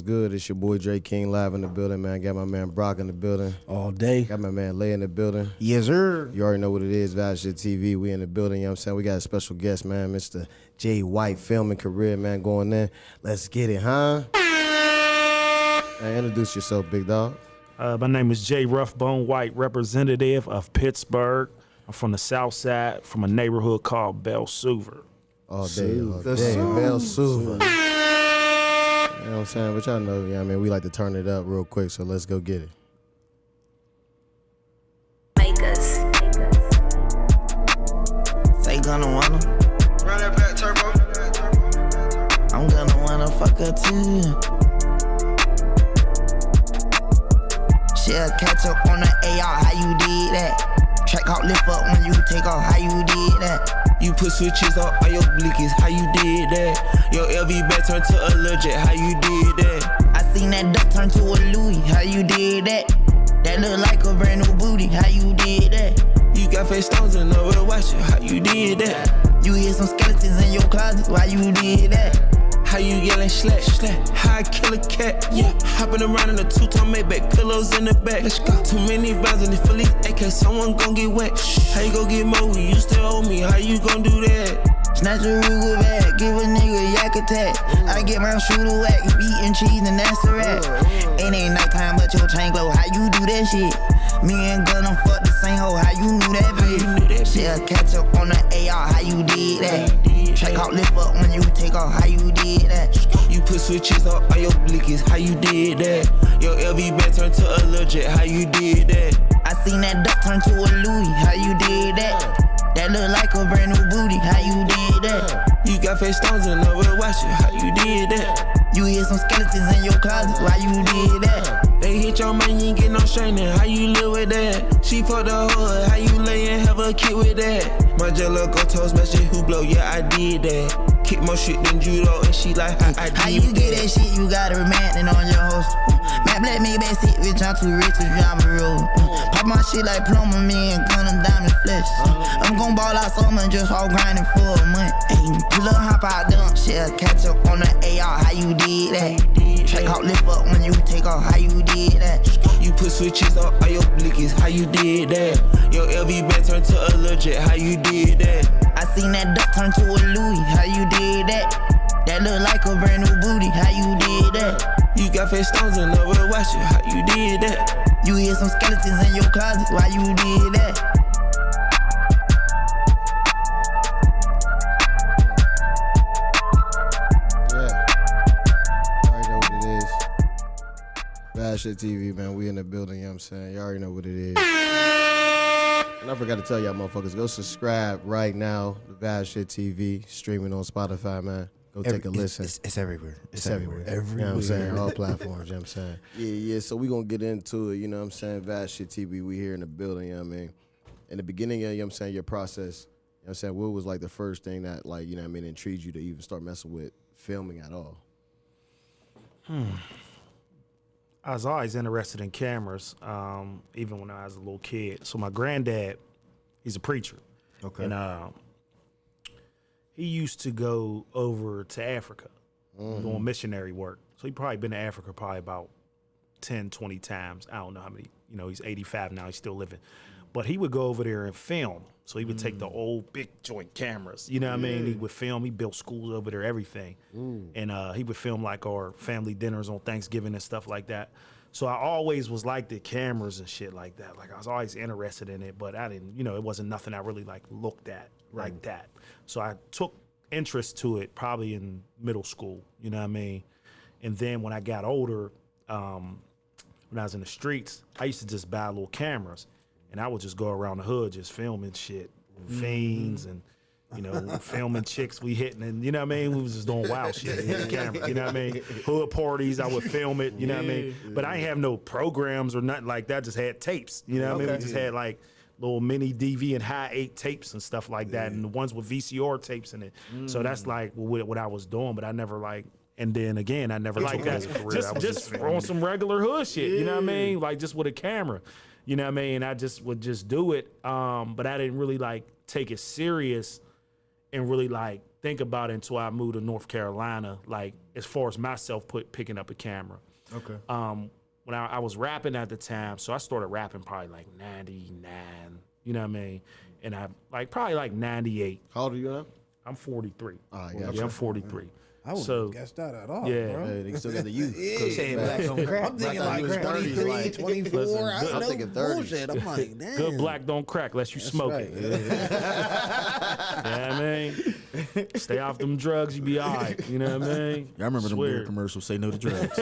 good? It's your boy Dreyking live in the building, man. Got my man Brock in the building. All day. Got my man Lay in the building. Yes, sir. You already know what it is, Vibeship TV. We in the building, you know what I'm saying? We got a special guest, man, Mr. Jay White, filming career, man, going in. Let's get it, huh? Hey, introduce yourself, big dog. My name is Jay Roughbone White, representative of Pittsburgh. I'm from the south side, from a neighborhood called Bell-Suver. All day, Bell-Suver. You know what I'm saying? But y'all know, yeah, I mean, we like to turn it up real quick, so let's go get it. Say gonna wanna run that back turbo. I'm gonna wanna fuck her too. She'll catch up on the AR, how you did that? Track out, lift up when you take off, how you did that? You put switches on all your blickies, how you did that? Your LV back turned to a legit, how you did that? I seen that duck turn to a Louis, how you did that? That look like a brand new booty, how you did that? You got face stones and no real watch it, how you did that? You hear some skeletons in your closet, why you did that? How you yelling slack, slack? How I kill a cat, yeah. Hopping around in a two-tone Maybach, pillows in the back. Let's go. Too many rounds in the Philly AK, someone gon' get wet. How you gon' get more when you still owe me? How you gon' do that? Snatch a Ruger bag, give a nigga a yak attack. I get my shooter whack, beating cheese and that's a wrap. It ain't nighttime but your chain glow, how you do that shit? Me and Gunna fuck the same hoe, how you knew that bitch? She'll catch up on the AR, how you did that? Track out, lift up when you take off, how you did that? You put switches on all your blickies, how you did that? Your LV back turned to a legit, how you did that? I seen that duck turn to a Louis, how you did that? That look like a brand new booty, how you did that? You got face stones and no real watch it, how you did that? You hear some skeletons in your closet, why you did that? They hit your man, you ain't get no straightening, how you live with that? She fucked the hood, how you lay and have a kid with that? My jello go toast, smash it, who blow, yeah, I did that. Kick more shit than judo, and she like, I did. How you get that shit, you got a romantic on your host. Man, black me back sit rich, I'm too rich to drive a road. Pop my shit like plumber, me and gun diamond flesh. I'm gon' ball out summer and just all grinding for a month. Ayy, pull up, hop out, dump. She'll catch up on the AR, how you did that? Track out, lift up when you take off, how you did that? You put switches on all your blickies, how you did that? Your LV back turned to a legit, how you did that? I seen that duck turn to a Louis, how you did that? That look like a brand new booty, how you did that? You got face stones and no real watch it, how you did that? You hear some skeletons in your closet, why you did that? Vibeship TV, man, we in the building, you know what I'm saying? You already know what it is. And I forgot to tell y'all motherfuckers, go subscribe right now to Vibeship TV, streaming on Spotify, man. Go take a listen. It's everywhere. It's everywhere. You know what I'm saying? All platforms, you know what I'm saying? Yeah, so we gonna get into it, you know what I'm saying? Vibeship TV, we here in the building, you know what I mean? In the beginning of, you know what I'm saying, your process, you know what I'm saying, what was like the first thing that, like, you know what I mean, intrigued you to even start messing with filming at all? I was always interested in cameras, even when I was a little kid. So my granddad, he's a preacher. Okay. And he used to go over to Africa doing missionary work. So he probably been to Africa probably about 10, 20 times. I don't know how many. You know, he's 85 now. He's still living. But he would go over there and film. So he would take the old big joint cameras. You know what I mean? He would film. He built schools over there, everything. And he would film like our family dinners on Thanksgiving and stuff like that. So I always was like the cameras and shit like that. Like I was always interested in it, but I didn't, you know, it wasn't nothing I really like looked at like that. So I took interest to it probably in middle school, you know what I mean? And then when I got older, when I was in the streets, I used to just buy little cameras. And I would just go around the hood just filming shit, fiends and, you know, filming chicks we hitting and, you know what I mean? We was just doing wild shit with the camera, you know what I mean? Hood parties, I would film it, you know what I mean? But I ain't have no programs or nothing like that, just had tapes, you know what I mean? We just had like little mini DV and high 8 tapes and stuff like that and the ones with VCR tapes in it. So that's like what I was doing, but I never like, and then again, I never like that. Just on some regular hood shit, you know what I mean? Like just with a camera. You know what I mean? I just would just do it, but I didn't really like take it serious and really like think about it until I moved to North Carolina, like as far as myself picking up a camera. Okay. When I was rapping at the time, so I started rapping probably like 99, you know what I mean? And I like probably like 98. How old are you now? I'm 43. Yeah, I'm 43. I wouldn't guess that at all, Yeah. bro. Hey, they still got the youth. Saying black don't crack. I'm thinking like Black on 23, like- 24. Listen, I I'm know thinking 30s. bullshit. I'm like, damn. Good black don't crack unless you smoke right. it. You know what I mean? Stay off them drugs, you be all right. You know what I mean? I remember them Swear. beer commercials. Say no to drugs.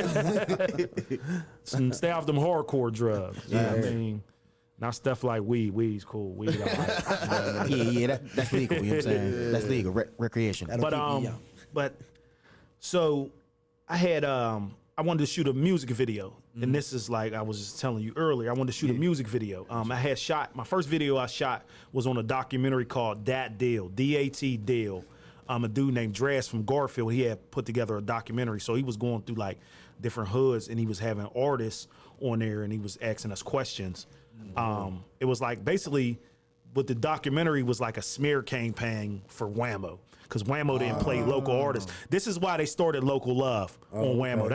Stay off them hardcore drugs. You know what I mean? Not stuff like weed. Weed's cool. Weed all right. yeah, that's legal. You know what I'm saying? That's legal. Recreation. But so I had I wanted to shoot a music video, and this is like I was just telling you earlier. I wanted to shoot a music video. I had shot my first video I shot was on a documentary called Dat Deal, D-A-T Deal. A dude named Draz from Garfield. He had put together a documentary, so he was going through like different hoods, and he was having artists on there, and he was asking us questions. It was like basically what the documentary was like a smear campaign for Whammo, because Whammo didn't play local artists. This is why they started Local Love on Whammo.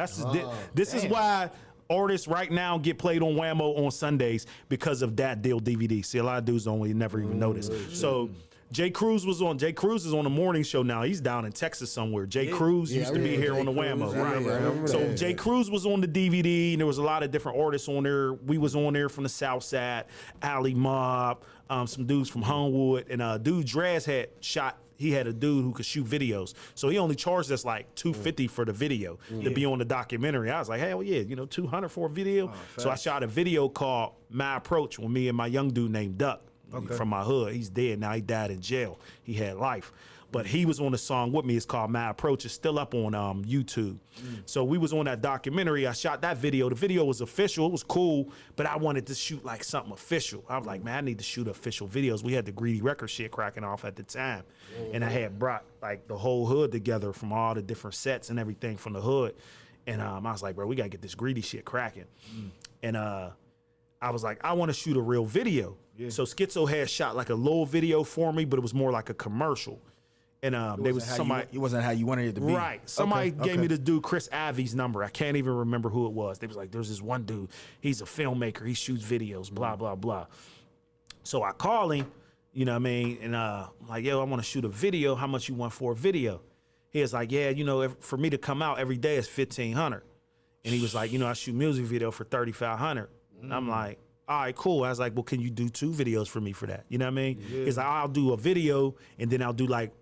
This is why artists right now get played on Whammo on Sundays, because of that deal DVD. See, a lot of dudes don't really never even notice. So Jay Cruz is on the morning show now. He's down in Texas somewhere. Jay Cruz used to be here on the Whammo. Right. So Jay Cruz was on the DVD, and there was a lot of different artists on there. We was on there from the South Side, Alley Mob, some dudes from Homewood, and dude Draz had shot. He had a dude who could shoot videos, so he only charged us like $250 for the video to be on the documentary. I was like, hell yeah, $200 for a video. So I shot a video called My Approach with me and my young dude named Duck. From my hood. He's dead now. He died in jail. He had life. But he was on the song with me. It's called My Approach. It's still up on YouTube. So we was on that documentary. I shot that video. The video was official. It was cool, but I wanted to shoot like something official. I was like, man, I need to shoot official videos. We had the Greedy Record shit cracking off at the time. And I had brought like the whole hood together from all the different sets and everything from the hood. And I was like, bro, we got to get this Greedy shit cracking. And I was like, I want to shoot a real video. So Schizo had shot like a little video for me, but it was more like a commercial. And there was somebody. It wasn't how you wanted it to be. Right. Somebody gave me this dude, Chris Avi's number. I can't even remember who it was. They was like, there's this one dude. He's a filmmaker. He shoots videos, blah, blah, blah. So I call him, you know what I mean? And I'm like, yo, I want to shoot a video. How much you want for a video? He was like, yeah, for me to come out every day is $1,500. And he was like, I shoot music video for $3,500. And I'm like, all right, cool. I was like, well, can you do 2 videos for me for that? You know what I mean? He's like, I'll do a video, and then I'll do like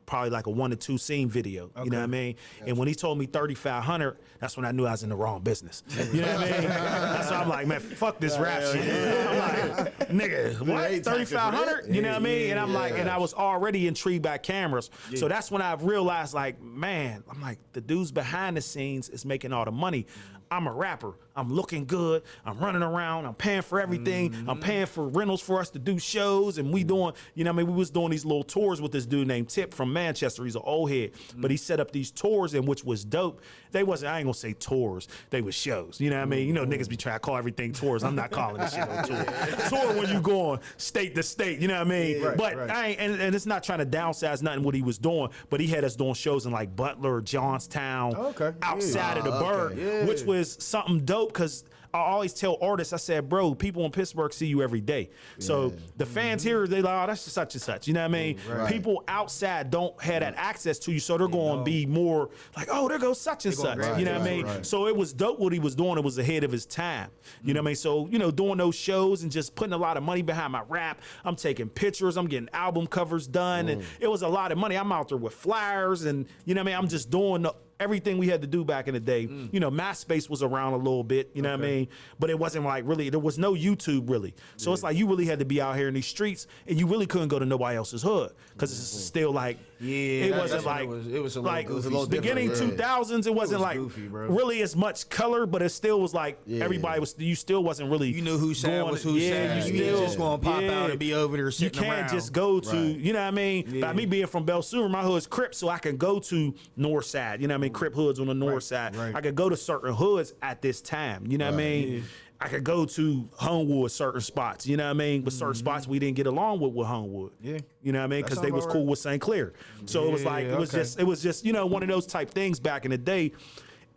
probably like a 1 to 2 scene video. You know what I mean? And when he told me $3,500, that's when I knew I was in the wrong business. You know what I mean? That's why I'm like, man, fuck this rap shit. I'm like, nigga, what? $3,500? You know what I mean? And I'm like, and I was already intrigued by cameras. So that's when I realized, like, man, I'm like, the dudes behind the scenes is making all the money. I'm a rapper. I'm looking good. I'm running around. I'm paying for everything. I'm paying for rentals for us to do shows. And we doing, we was doing these little tours with this dude named Tip from Manchester. He's an old head. But he set up these tours, and which was dope. They wasn't, I ain't gonna say tours. They was shows. You know what I mean? Niggas be trying to call everything tours. I'm not calling this shit a tour. Tour when you going state to state. You know what I mean? I ain't, and it's not trying to downsize nothing what he was doing, but he had us doing shows in like Butler, Johnstown, outside of the burg, which was something dope, because I always tell artists, I said, bro, people in Pittsburgh see you every day. So the fans here, they like, oh, that's such and such. You know what I mean? People outside don't have that access to you, so they're going to be more like, oh, there goes such and such. You know what I mean? So it was dope what he was doing. It was ahead of his time. You know what I mean? So, doing those shows and just putting a lot of money behind my rap. I'm taking pictures. I'm getting album covers done. And it was a lot of money. I'm out there with flyers, and, you know what I mean? I'm just doing everything we had to do back in the day. MySpace was around a little bit, you know what I mean? But it wasn't like really, there was no YouTube really. So it's like you really had to be out here in these streets, and you really couldn't go to nobody else's hood, because it's still like, it wasn't like, it was a like little beginning 2000s, it wasn't like goofy, bro. really as much color, but it still was like everybody was, you still wasn't really. You knew who sad was who sad. You still just going to pop out and be over there sitting around. You can't just go to, you know what I mean? By me being from Belle Sur, my hood's Crip, so I can go to North Side, you know what I mean? Crip hoods on the North Side. I could go to certain hoods at this time, you know what I mean? I could go to Homewood certain spots, you know what I mean? But certain spots we didn't get along with Homewood. Yeah. You know what I mean? Because they was cool with St. Clair. So it was like, it was just, you know, one of those type things back in the day.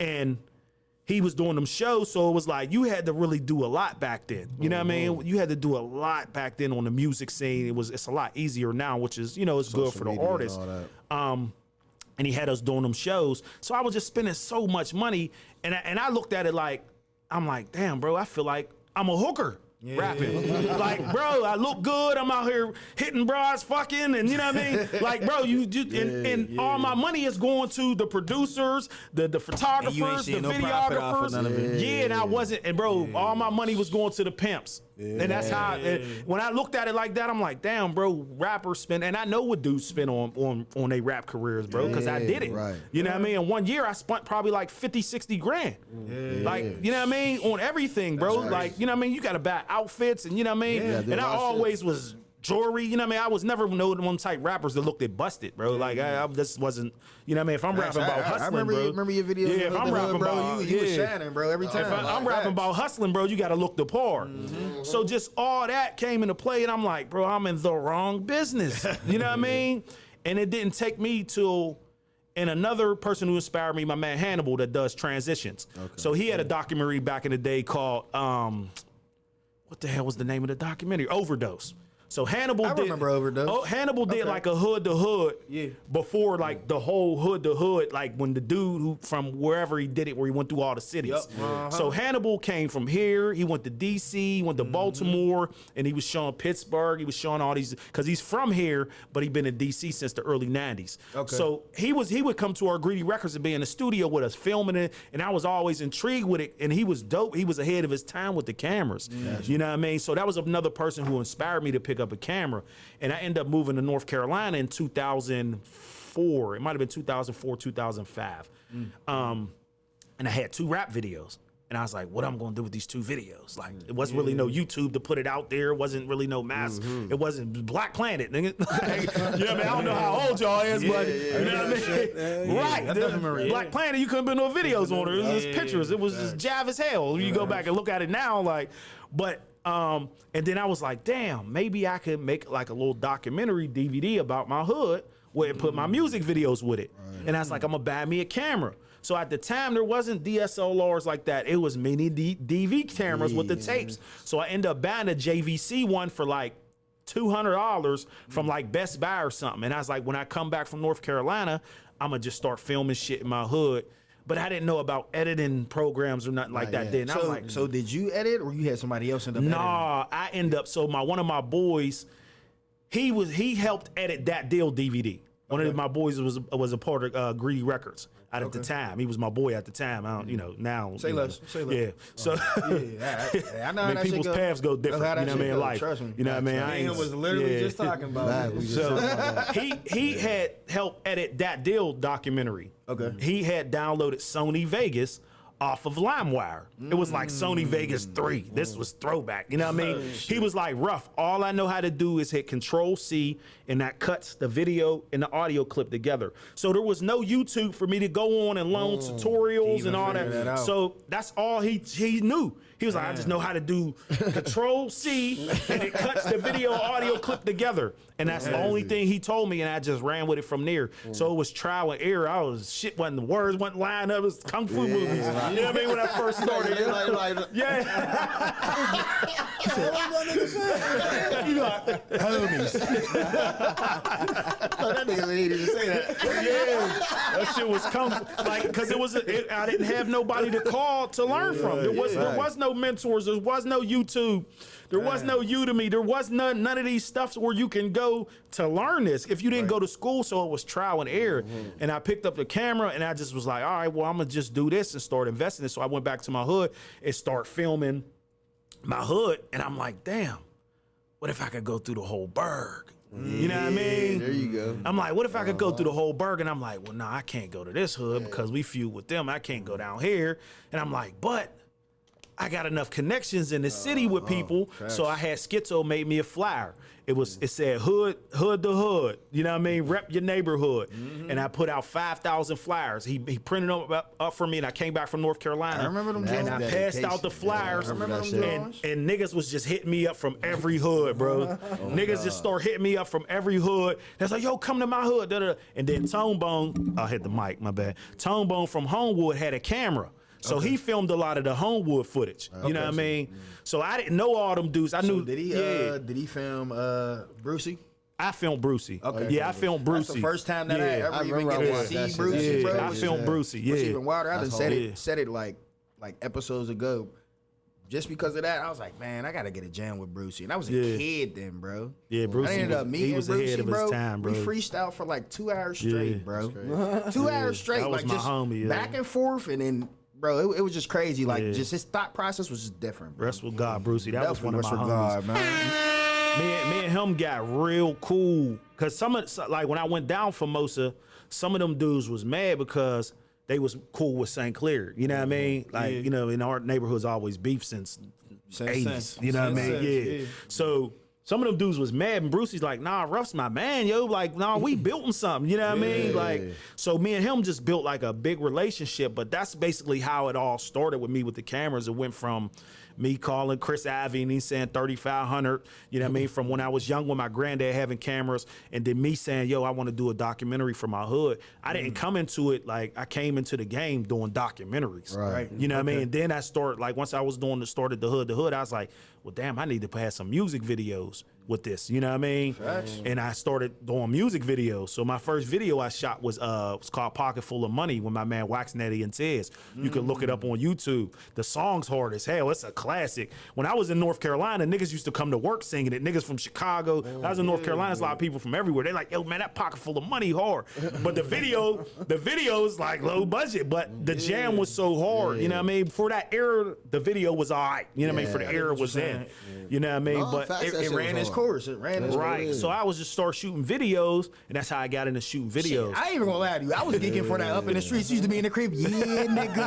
And he was doing them shows, so it was like you had to really do a lot back then. You know what I mean? You had to do a lot back then on the music scene. It's a lot easier now, which is, you know, it's good for the artists. And he had us doing them shows. So I was just spending so much money, and I looked at it like, I'm like, damn, bro, I feel like I'm a hooker. Rapping. Like, bro, I look good. I'm out here hitting bras, fucking, and you know what I mean? Like, bro, and all my money is going to the producers, the photographers, the videographers. And I wasn't, and bro, all my money was going to the pimps. And that's how, when I looked at it like that, I'm like, damn, bro, rappers spend, and I know what dudes spend on their rap careers, bro, because I did it. Right. You know what I mean? And 1 year I spent probably like 50, 60 grand. Like, you know what I mean? On everything, bro. Like, you know what I mean? You got to buy outfits, and you know what I mean? And I always was jewelry, you know what I mean? I was never one type rappers that looked at busted, bro. Like I just wasn't, you know what I mean? If I'm rapping about hustling, bro. I remember your videos. Yeah, if I'm rapping bro, about, you was shining, bro, every time. If I'm rapping about hustling, bro, you got to look the part. So just all that came into play, and I'm like, bro, I'm in the wrong business. You know what I mean? And it didn't take me till, and another person who inspired me, my man Hannibal, that does transitions. So he had a documentary back in the day called, what the hell was the name of the documentary? Overdose. So Hannibal I remember Overdose. Oh, Hannibal did like a hood to hood before like the whole hood to hood, like when the dude who from wherever he did it, where he went through all the cities. So Hannibal came from here, he went to DC, he went to Baltimore, and he was showing Pittsburgh, he was showing all these, because he's from here, but he'd been in DC since the early 90s. So he would come to our Greedy Records and be in the studio with us filming it, and I was always intrigued with it, and he was dope. He was ahead of his time with the cameras. You know what I mean? So that was another person who inspired me to pick up a camera, and I ended up moving to North Carolina in 2004. It might have been 2004, 2005. And I had 2 rap videos, and I was like, what I'm gonna do with these 2 videos? Like, it wasn't really no YouTube to put it out there. It wasn't really no mass. It wasn't Black Planet, nigga. Like, you know what I mean? I don't know how old y'all is, but you know what I mean? Right. Black Planet, you couldn't put no videos on it. It was just pictures. It was just jive as hell. You go back and look at it now, like, but and then I was like, damn, maybe I could make like a little documentary DVD about my hood where I put my music videos with it. And I was like, I'm gonna buy me a camera. So at the time, there wasn't DSLRs like that. It was mini DV cameras with the tapes. So I ended up buying a JVC one for like $200 from like Best Buy or something. And I was like, when I come back from North Carolina, I'm gonna just start filming shit in my hood. But I didn't know about editing programs or nothing like that then. I'm like, so did you edit, or you had somebody else end up editing? Nah, I end up, so one of my boys, he helped edit That Deal DVD. One of my boys was a part of Greedy Records at the time. He was my boy at the time. I don't, you know, now. Say less. Yeah. So I know I mean, people's paths go different. You know what I mean? Like, trust me. you know what I mean? Me and him was literally just talking about it. So he had helped edit That Deal documentary. He had downloaded Sony Vegas off of LimeWire. It was like Sony Vegas 3. This was throwback. You know what I mean? He was like, rough. All I know how to do is hit Control-C, and that cuts the video and the audio clip together. So there was no YouTube for me to go on and learn tutorials and all that. So that's all he knew. He was like, I just know how to do Control-C, and it cuts the video audio clip together. And that's the only thing he told me, and I just ran with it from there. So it was trial and error. The words wasn't lined up. It was kung fu movies. You know what I mean? When I first started. You like, yeah. You like, homies. That nigga needed to say that. Yeah. That shit was kung fu. Like, because I didn't have nobody to call to learn from. There was no mentors. There was no YouTube. There was no Udemy. There was none of these stuffs where you can go to learn this if you didn't go to school. So it was trial and error. And I picked up the camera, and I just was like, all right, well, I'm going to just do this and start investing in it. So I went back to my hood and start filming my hood. And I'm like, damn, what if I could go through the whole burg? You know what I mean? There you go. I'm like, what if I could go through the whole burg? And I'm like, well, no, I can't go to this hood because we feud with them. I can't go down here. And I'm like, but I got enough connections in the city with people, so I had Schizo make me a flyer. It said hood to hood, you know what I mean? Rep your neighborhood. And I put out 5,000 flyers. He printed them up for me, and I came back from North Carolina. I remember them. And I passed out the flyers, I remember them. and niggas was just hitting me up from every hood, bro. Niggas just start hitting me up from every hood. That's like, yo, come to my hood. Da, da, da. And then Tonebone, I hit the mic, my bad. Tonebone from Homewood had a camera. So he filmed a lot of the Homewood footage. You know what I mean? So I didn't know all them dudes. I knew. Did he film Brucey? I filmed Brucey. Okay. Yeah, I filmed Brucey. That's the first time that I ever even remember get to watched see that shit. Brucey, bro. I filmed Brucey. Yeah. What's even wilder, I done hard. said it like episodes ago. Just because of that, I was like, man, I gotta get a jam with Brucey. And I was a kid then, bro. Yeah, Brucey. I ended up meeting he was Brucey, ahead of bro. his time, bro. We freestyled for like 2 hours straight, bro. 2 hours straight, That was like my just homie, back and forth, and then, bro, it was just crazy. Like, just his thought process was just different, bro. Rest with God, Brucey. That was one of my Definitely homies. rest with God, man. Me and him got real cool. Cause like when I went down for Mosa, some of them dudes was mad because they was cool with St. Clair. You know what I mean? Like, you know, in our neighborhood's always beef since 80s. You know what I mean? Yeah. So some of them dudes was mad, and Brucey's like, nah, Ruff's my man, yo. Like, nah, we built him something. You know what I mean? Like, so me and him just built like a big relationship, but that's basically how it all started with me with the cameras. It went from me calling Chris Ivey and he's saying 3,500, you know what I mean, from when I was young with my granddad having cameras, and then me saying, yo, I want to do a documentary for my hood. I didn't come into it like I came into the game doing documentaries. Right. You know what I mean? And then I started, like, once I was started the hood, I was like, well, damn, I need to have some music videos with this, you know what I mean? And I started doing music videos. So my first video I shot was called Pocket Full of Money with my man Wax Netty and Tez. You can look it up on YouTube. The song's hard as hell. It's a classic. When I was in North Carolina, niggas used to come to work singing it. Niggas from Chicago. I was in North Carolina, there's a lot of people from everywhere. They like, yo, man, that Pocket Full of Money hard. But the video is like low budget, but the jam was so hard. You know what I mean? For that era, the video was all right. You know what I mean? For the era it was in. You know what I mean? No, but facts, It ran its course. It ran its right. course. So I was just start shooting videos, and that's how I got into shooting videos. Shit, I ain't even gonna lie to you. I was geeking for that up in the streets. Used to be in the crib. Yeah, nigga.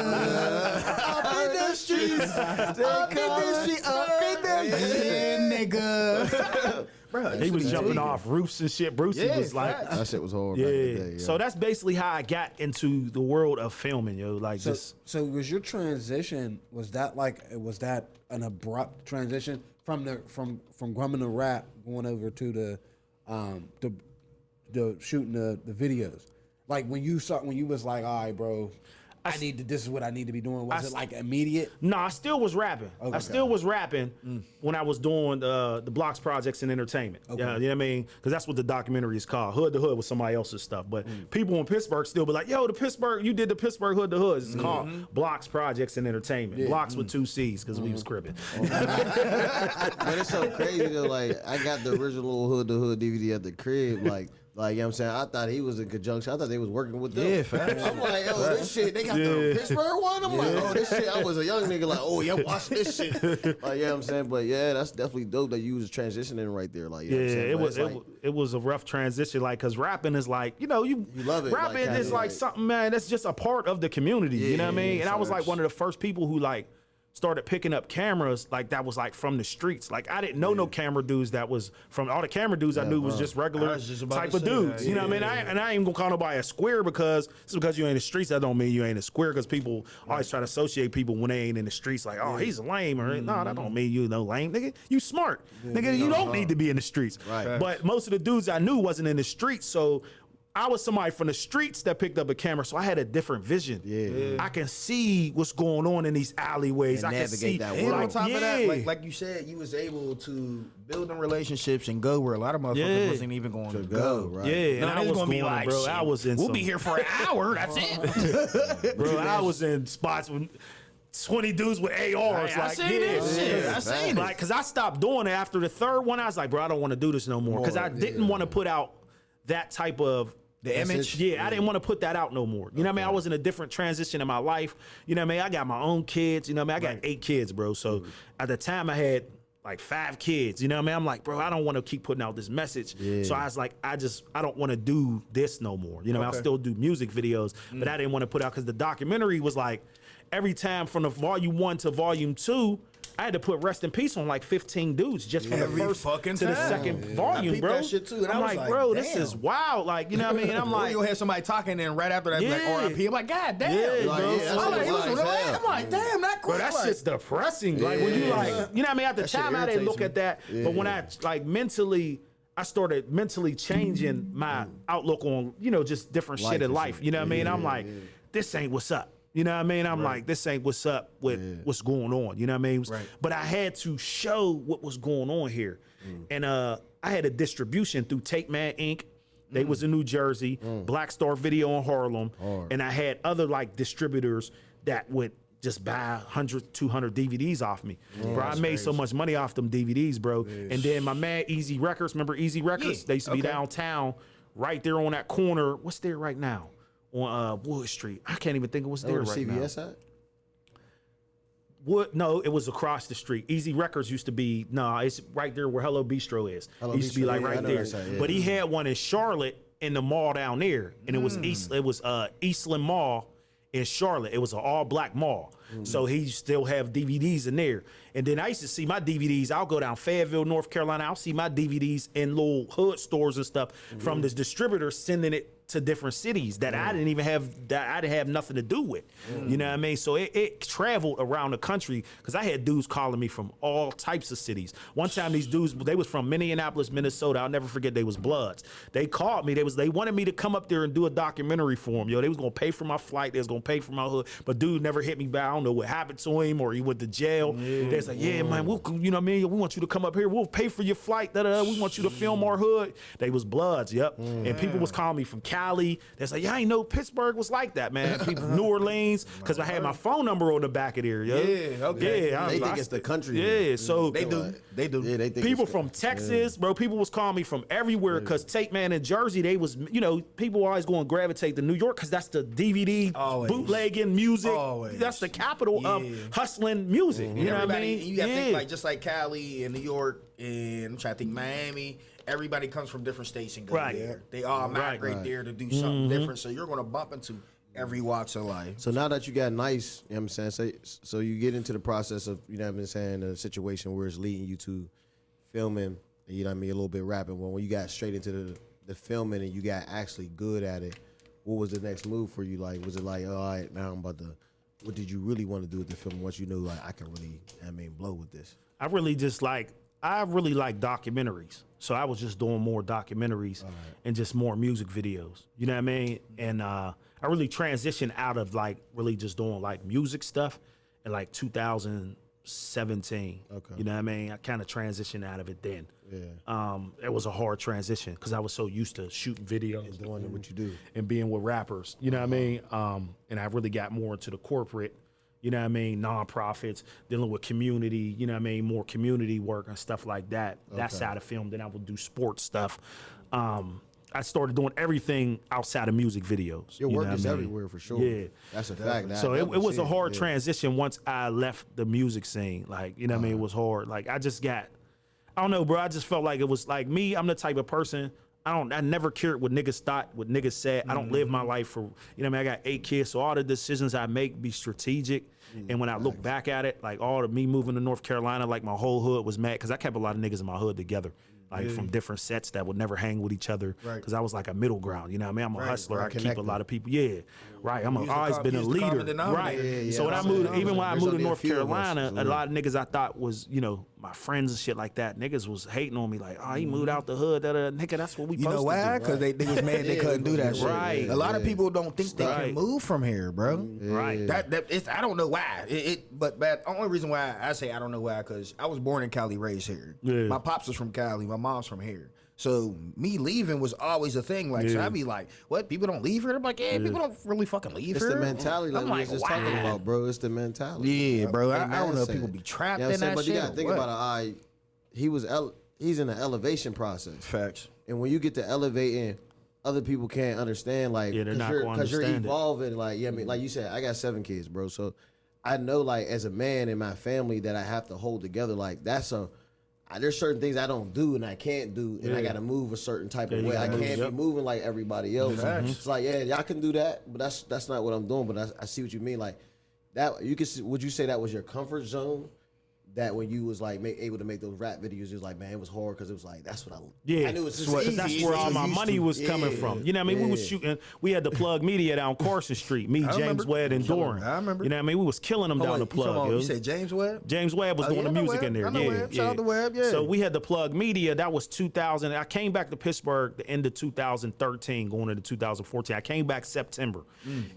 Up in the streets. Up in the streets. Up in the yeah, nigga. Bro, He was jumping off roofs and shit. Brucey was like, facts. That shit was hard back in the day. So that's basically how I got into the world of filming, yo. Like So was your transition? Was that an abrupt transition from grumming the rap going over to the shooting the videos? Like when you was like, all right, bro, this is what I need to be doing. Was it like immediate? No, I still was rapping. I still was rapping when I was doing the Blocks projects and entertainment. You know what I mean? Because that's what the documentary is called. Hood to Hood was somebody else's stuff. But people in Pittsburgh still be like, yo, you did the Pittsburgh Hood to Hood. It's called Blocks Projects and Entertainment. Yeah. Blocks with 2 C's because we was cribbing. But it's so crazy though. Like, I got the original Hood to Hood DVD at the crib. Like, you know what I'm saying? I thought he was in conjunction. I thought they was working with them. Yeah, facts. I'm like, oh, this shit, they got the Pittsburgh one? I'm like, oh, this shit. I was a young nigga like, oh, yeah, watch this shit. Like, you know what I'm saying? But yeah, that's definitely dope that you was transitioning right there. Like, you know what I'm saying? it But was it's like, it was a rough transition, like, because rapping is like, you know, you love it, rapping like, is like something, man, that's just a part of the community. You know what I mean? And I was like one of the first people who like started picking up cameras like that was like from the streets. Like I didn't know no camera dudes that was from all the camera dudes I knew was just regular type of dudes. That. You know what I mean? I ain't gonna call nobody a square because just because you ain't in the streets, that don't mean you ain't a square, because people always try to associate people when they ain't in the streets like, oh, he's lame, or no, that don't mean you no lame. Nigga, you smart. Nigga, you don't need to be in the streets. Right. But most of the dudes I knew wasn't in the streets, so I was somebody from the streets that picked up a camera, so I had a different vision. Yeah. I can see what's going on in these alleyways. And I can see that And world. on top of that, like you said, you was able to build them relationships and go where a lot of motherfuckers wasn't even going to go. right? Yeah, No, and I it's was gonna be going, like, bro. shit, I was in. we'll be here for an hour. That's it, bro. I was in spots with 20 dudes with ARs. I seen this shit. I seen it. Like, cause I stopped doing it after the third one. I was like, bro, I don't want to do this no more, because I didn't want to put out that type of The image? Yeah, I didn't want to put that out no more. You know what I mean? I was in a different transition in my life. You know what I mean? I got my own kids. You know what I mean? I got 8 kids, bro. So at the time I had like 5 kids. You know what I mean? I'm like, bro, I don't want to keep putting out this message. So I was like, I don't want to do this no more. You know, I'll still do music videos, but I didn't want to put out, because the documentary was like, every time from the volume 1 to volume 2, I had to put rest in peace on like 15 dudes just from Every the first fucking to the time. second I volume, peeped bro. that shit too, and I'm I was like, like, bro, this damn. is wild. Like, you know what I mean? And I'm Or like, you'll have somebody talking, and right after that, be Yeah. like RIP. I'm like, God damn. Yeah, Like, bro. yeah, that I'm shit like, was it was like real- hell. I'm like, damn, that Bro, quick. that like, shit's depressing. Like when you like, you know what I mean? At the That shit time, I didn't irritates look me. at that, but when I like mentally, I started mentally changing my outlook on, you know, just different Life shit in and life. shit. You know what I mean? I'm like, this ain't what's up. You know what I mean? I'm like, this ain't what's up with what's going on. You know what I mean? Right. But I had to show what was going on here, and I had a distribution through Tape Man Inc. They was in New Jersey, Black Star Video in Harlem, and I had other like distributors that would just buy 100, 200 DVDs off me. Bro, I made so much money off them DVDs, bro. And then my man Easy Records, remember Easy Records? Yeah, They used to be okay. downtown, right there on that corner. What's there right now? On Wood Street. I can't even think of what's there Where right the now. CVS at? No, it was across the street. Easy Records used to be, it's right there where Hello Bistro is. Hello It used to be Bistro, like yeah, I right know there. that side, yeah. But he had one in Charlotte in the mall down there. And it was Eastland Mall in Charlotte. It was an all black mall. So he still have DVDs in there. And then I used to see my DVDs. I'll go down Fayetteville, North Carolina. I'll see my DVDs in little hood stores and stuff from this distributor sending it to different cities that I didn't even have, that I didn't have nothing to do with. You know what I mean? So it traveled around the country because I had dudes calling me from all types of cities. One time these dudes, they was from Minneapolis, Minnesota. I'll never forget, they was Bloods. They called me. They wanted me to come up there and do a documentary for them. Yo, they was gonna pay for my flight. They was gonna pay for my hood. But dude never hit me back. I don't know what happened to him, or he went to jail. They was like, yeah, man, you know what I mean? We want you to come up here. We'll pay for your flight. We want you to film our hood. They was Bloods, yep. And people was calling me from Cali. That's like, yeah, I ain't know Pittsburgh was like that, man. People from New Orleans, because I had my phone number on the back of there, yo. Yeah, okay. Yeah, They think it's the country. Yeah, so They do. Yeah, they think people it's from Texas, bro. People was calling me from everywhere because Tape Man in Jersey, they was, you know, people always going to gravitate to New York because that's the DVD Always. bootlegging music. Always. That's the capital Yeah. of hustling music. You know what I Everybody, mean? you gotta think like just like Cali and New York and I'm trying to think Miami. Everybody comes from different states and go Right. there. They all migrate there to do something different. So you're gonna bump into every walks of life. So now that you got nice, you know what I'm saying? So you get into the process of, you know what I'm saying, a situation where it's leading you to filming, you know what I mean, a little bit rapping. Well, when you got straight into the filming and you got actually good at it, what was the next move for you? Like, was it like, all right, now I'm about to, what did you really want to do with the film once you knew, like, I can really, I mean, blow with this? I really like documentaries. So I was just doing more documentaries and just more music videos. You know what I mean? And I really transitioned out of like really just doing like music stuff in like 2017. Okay. You know what I mean? I kind of transitioned out of it then. Yeah. It was a hard transition because I was so used to shooting videos Doing what you do. and being with rappers. You know what I mean? And I really got more into the corporate, you know what I mean, nonprofits, dealing with community, you know what I mean, more community work and stuff like that. That side of film. Then I would do sports stuff. I started doing everything outside of music videos. Your you work know is what I mean? everywhere for sure. Yeah. That's a fact. So it was a hard yeah. transition once I left the music scene. Like, you know what I mean? It was hard. Like, I don't know, bro. I just felt like it was like me. I'm the type of person, I never cared what niggas thought, what niggas said. I don't live my life for, you know what I mean? I got 8 kids, so all the decisions I make be strategic. And when I look back at it, like all of me moving to North Carolina, like my whole hood was mad because I kept a lot of niggas in my hood together. Like from different sets that would never hang with each other. Because I was like a middle ground. You know what I mean? I'm a hustler. I keep a connected. lot of people. Yeah. Right. I've always been a use the common leader. denominator. Right. Yeah, So when I that's moved, what I'm even when I saying. moved to There's only a North few of us, Carolina, so a lot of niggas I thought was, you know, my friends and shit like that. Niggas was hating on me like, oh, he moved out the hood. Nigga, that's what we You supposed know why? to do. Because they was mad they couldn't do that shit. Right. A lot of people don't think they Right. can move from here, bro. Right. That it's I don't know why. But the only reason why I say I don't know why because I was born in Cali, raised here. Yeah. My pops was from Cali. My mom's from here. So me leaving was always a thing. Like, so Yeah. I'd be like, "What? People don't leave here?" I'm like, "Yeah, people don't really fucking leave It's here." the mentality like I'm we like, was just why? talking about, bro. It's the mentality. Yeah, bro. I Like don't man know if said. people be trapped You know what in I'm saying? that But shit. you gotta think or about it. He's in the elevation process. Facts. And when you get to elevating, other people can't understand, like, Yeah, they're not gonna because you're understand it. evolving, like, yeah, I mean, like you said, I got 7 kids, bro. So I know, like, as a man in my family that I have to hold together. Like, there's certain things I don't do and I can't do, and I got to move a certain type of you way. I gotta can't move, be moving like everybody else. Facts. It's like, yeah, y'all can do that, but that's not what I'm doing. But I see what you mean. Like, that you could. Would you say that was your comfort zone? That when you was like able to make those rap videos, it was like, man, it was hard because it was like that's what I. Yeah, I knew it was just that's easy. where all It's my used money to. was coming from. You know what I mean? We was shooting. We had the Plug Media down Carson Street. Me, James remember. Webb, and Doran. I remember. You know what I mean? We was killing them down the Plug. You said James Webb? James Webb was doing yeah, the I know music Webb. in there. I know Yeah, Webb. Shout out to Webb, yeah. So we had the Plug Media. That was 2000. I came back to Pittsburgh the end of 2013, going into 2014. I came back September,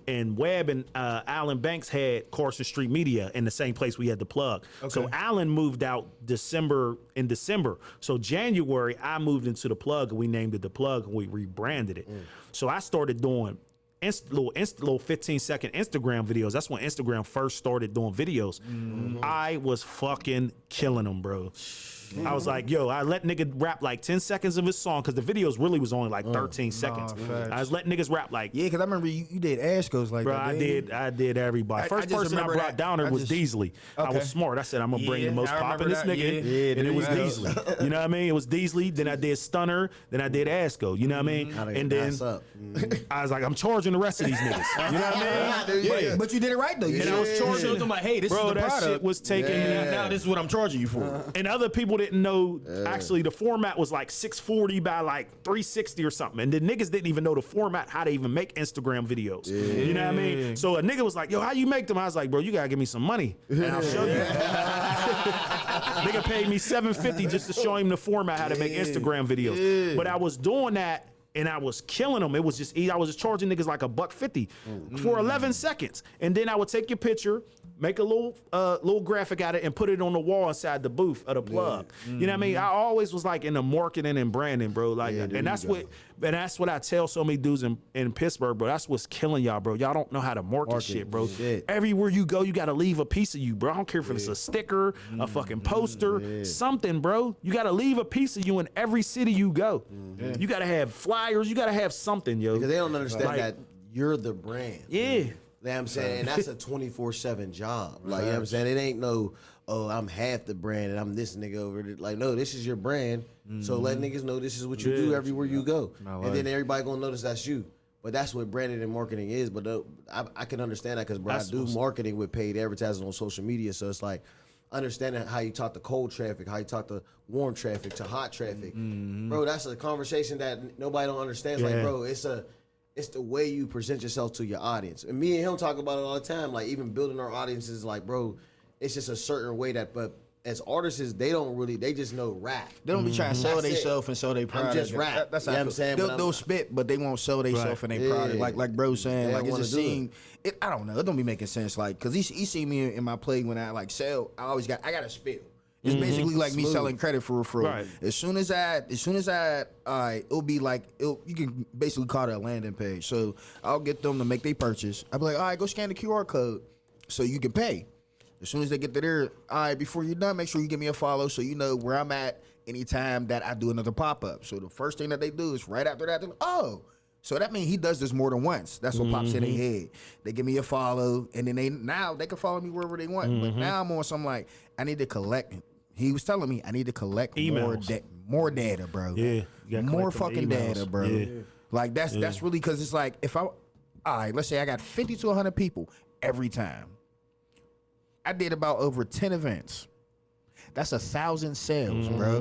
and Webb and Alan Banks had Carson Street Media in the same place we had the Plug. So Alan moved out in December. So January, I moved into the Plug, and we named it the Plug, and we rebranded it. So I started doing little 15-second Instagram videos. That's when Instagram first started doing videos. I was fucking killing them, bro. I was like, yo, I let nigga rap like 10 seconds of his song because the videos really was only like 13 seconds. I was letting niggas rap like, Yeah, because I remember you did Ashco's like bro, that. I did everybody. First just person I remember brought that. down there I was just- Deasley. I Okay. was smart. I said, I'm going to bring the most I poppin' this remember nigga. that. Yeah, and it was there you go. Deasley. You know what I mean? It was Deasley. Then I did Stunner. Then I did Ashco. You know what I mean? And then up. I was like, I'm charging the rest of these niggas. You know what I mean? But you did it right though. You And I was charging showed them like, hey, this Bro, is the that product. shit was taking me. Now this is what I'm charging you for. And other people didn't know, actually, the format was like 640 by like 360 or something. And the niggas didn't even know the format, how to even make Instagram videos. You know what I mean? So a nigga was like, yo, how you make them? I was like, bro, you gotta give me some money. And I'll show you. Nigga paid me $750 just to show him the format, how to make Instagram videos. But I was doing that, and I was killing them. It was just, I was just charging niggas like $150 for 11 seconds. And then I would take your picture, make a little graphic out of it, and put it on the wall inside the booth of the Plug. You know what I mean? I always was like in the marketing and branding, bro. Like, and that's what I tell so many dudes in Pittsburgh, bro. That's what's killing y'all, bro. Y'all don't know how to market shit, bro. Everywhere you go, you gotta leave a piece of you, bro. I don't care if it's a sticker, a fucking poster, something, bro. You gotta leave a piece of you in every city you go. You gotta have flyers. You gotta have something, yo. Because they don't understand Like- that you're the brand. Yeah. You know what I'm saying? And that's a 24/7 job. Like, you know what I'm saying? It ain't no, oh, I'm half the brand and I'm this nigga over there. Like, no, this is your brand. So let niggas know this is what you do everywhere you go. And then everybody gonna notice that's you. But that's what branding and marketing is. But I can understand that because, bro, I do marketing with paid advertising on social media. So it's like understanding how you talk to cold traffic, how you talk to warm traffic, to hot traffic. Bro, that's a conversation that nobody don't understand. It's like, bro, it's the way you present yourself to your audience. And me and him talk about it all the time. Like, even building our audiences, like, bro, it's just a certain way that, but as artists, they just know rap. They don't be trying to sell That's it. themselves and sell their product. just rap. That's You know how what I'm saying? But They'll spit, but they won't sell themselves and their product. Like bro saying, They like don't it just wanna do seemed. I don't know. It don't be making sense. Like, cause he see me in my play when I like sell. I got to spill. It's basically like me selling credit for referral. Right. As soon as it'll be like you can basically call it a landing page. So I'll get them to make their purchase. I'll be like, all right, go scan the QR code so you can pay. As soon as they get to there, all right, before you're done, make sure you give me a follow so you know where I'm at anytime that I do another pop-up. So the first thing that they do is right after that, so that means he does this more than once. That's what pops in their head. They give me a follow, and then they can follow me wherever they want. But now I'm on something like, I need to collect. He was telling me I need to collect Emails. more data, bro. Yeah, you gotta more collect them fucking emails. data, bro. Yeah. Like that's really because it's like all right, let's say I got 50 to 100 people every time. I did about over 10 events. That's 1,000 sales, bro.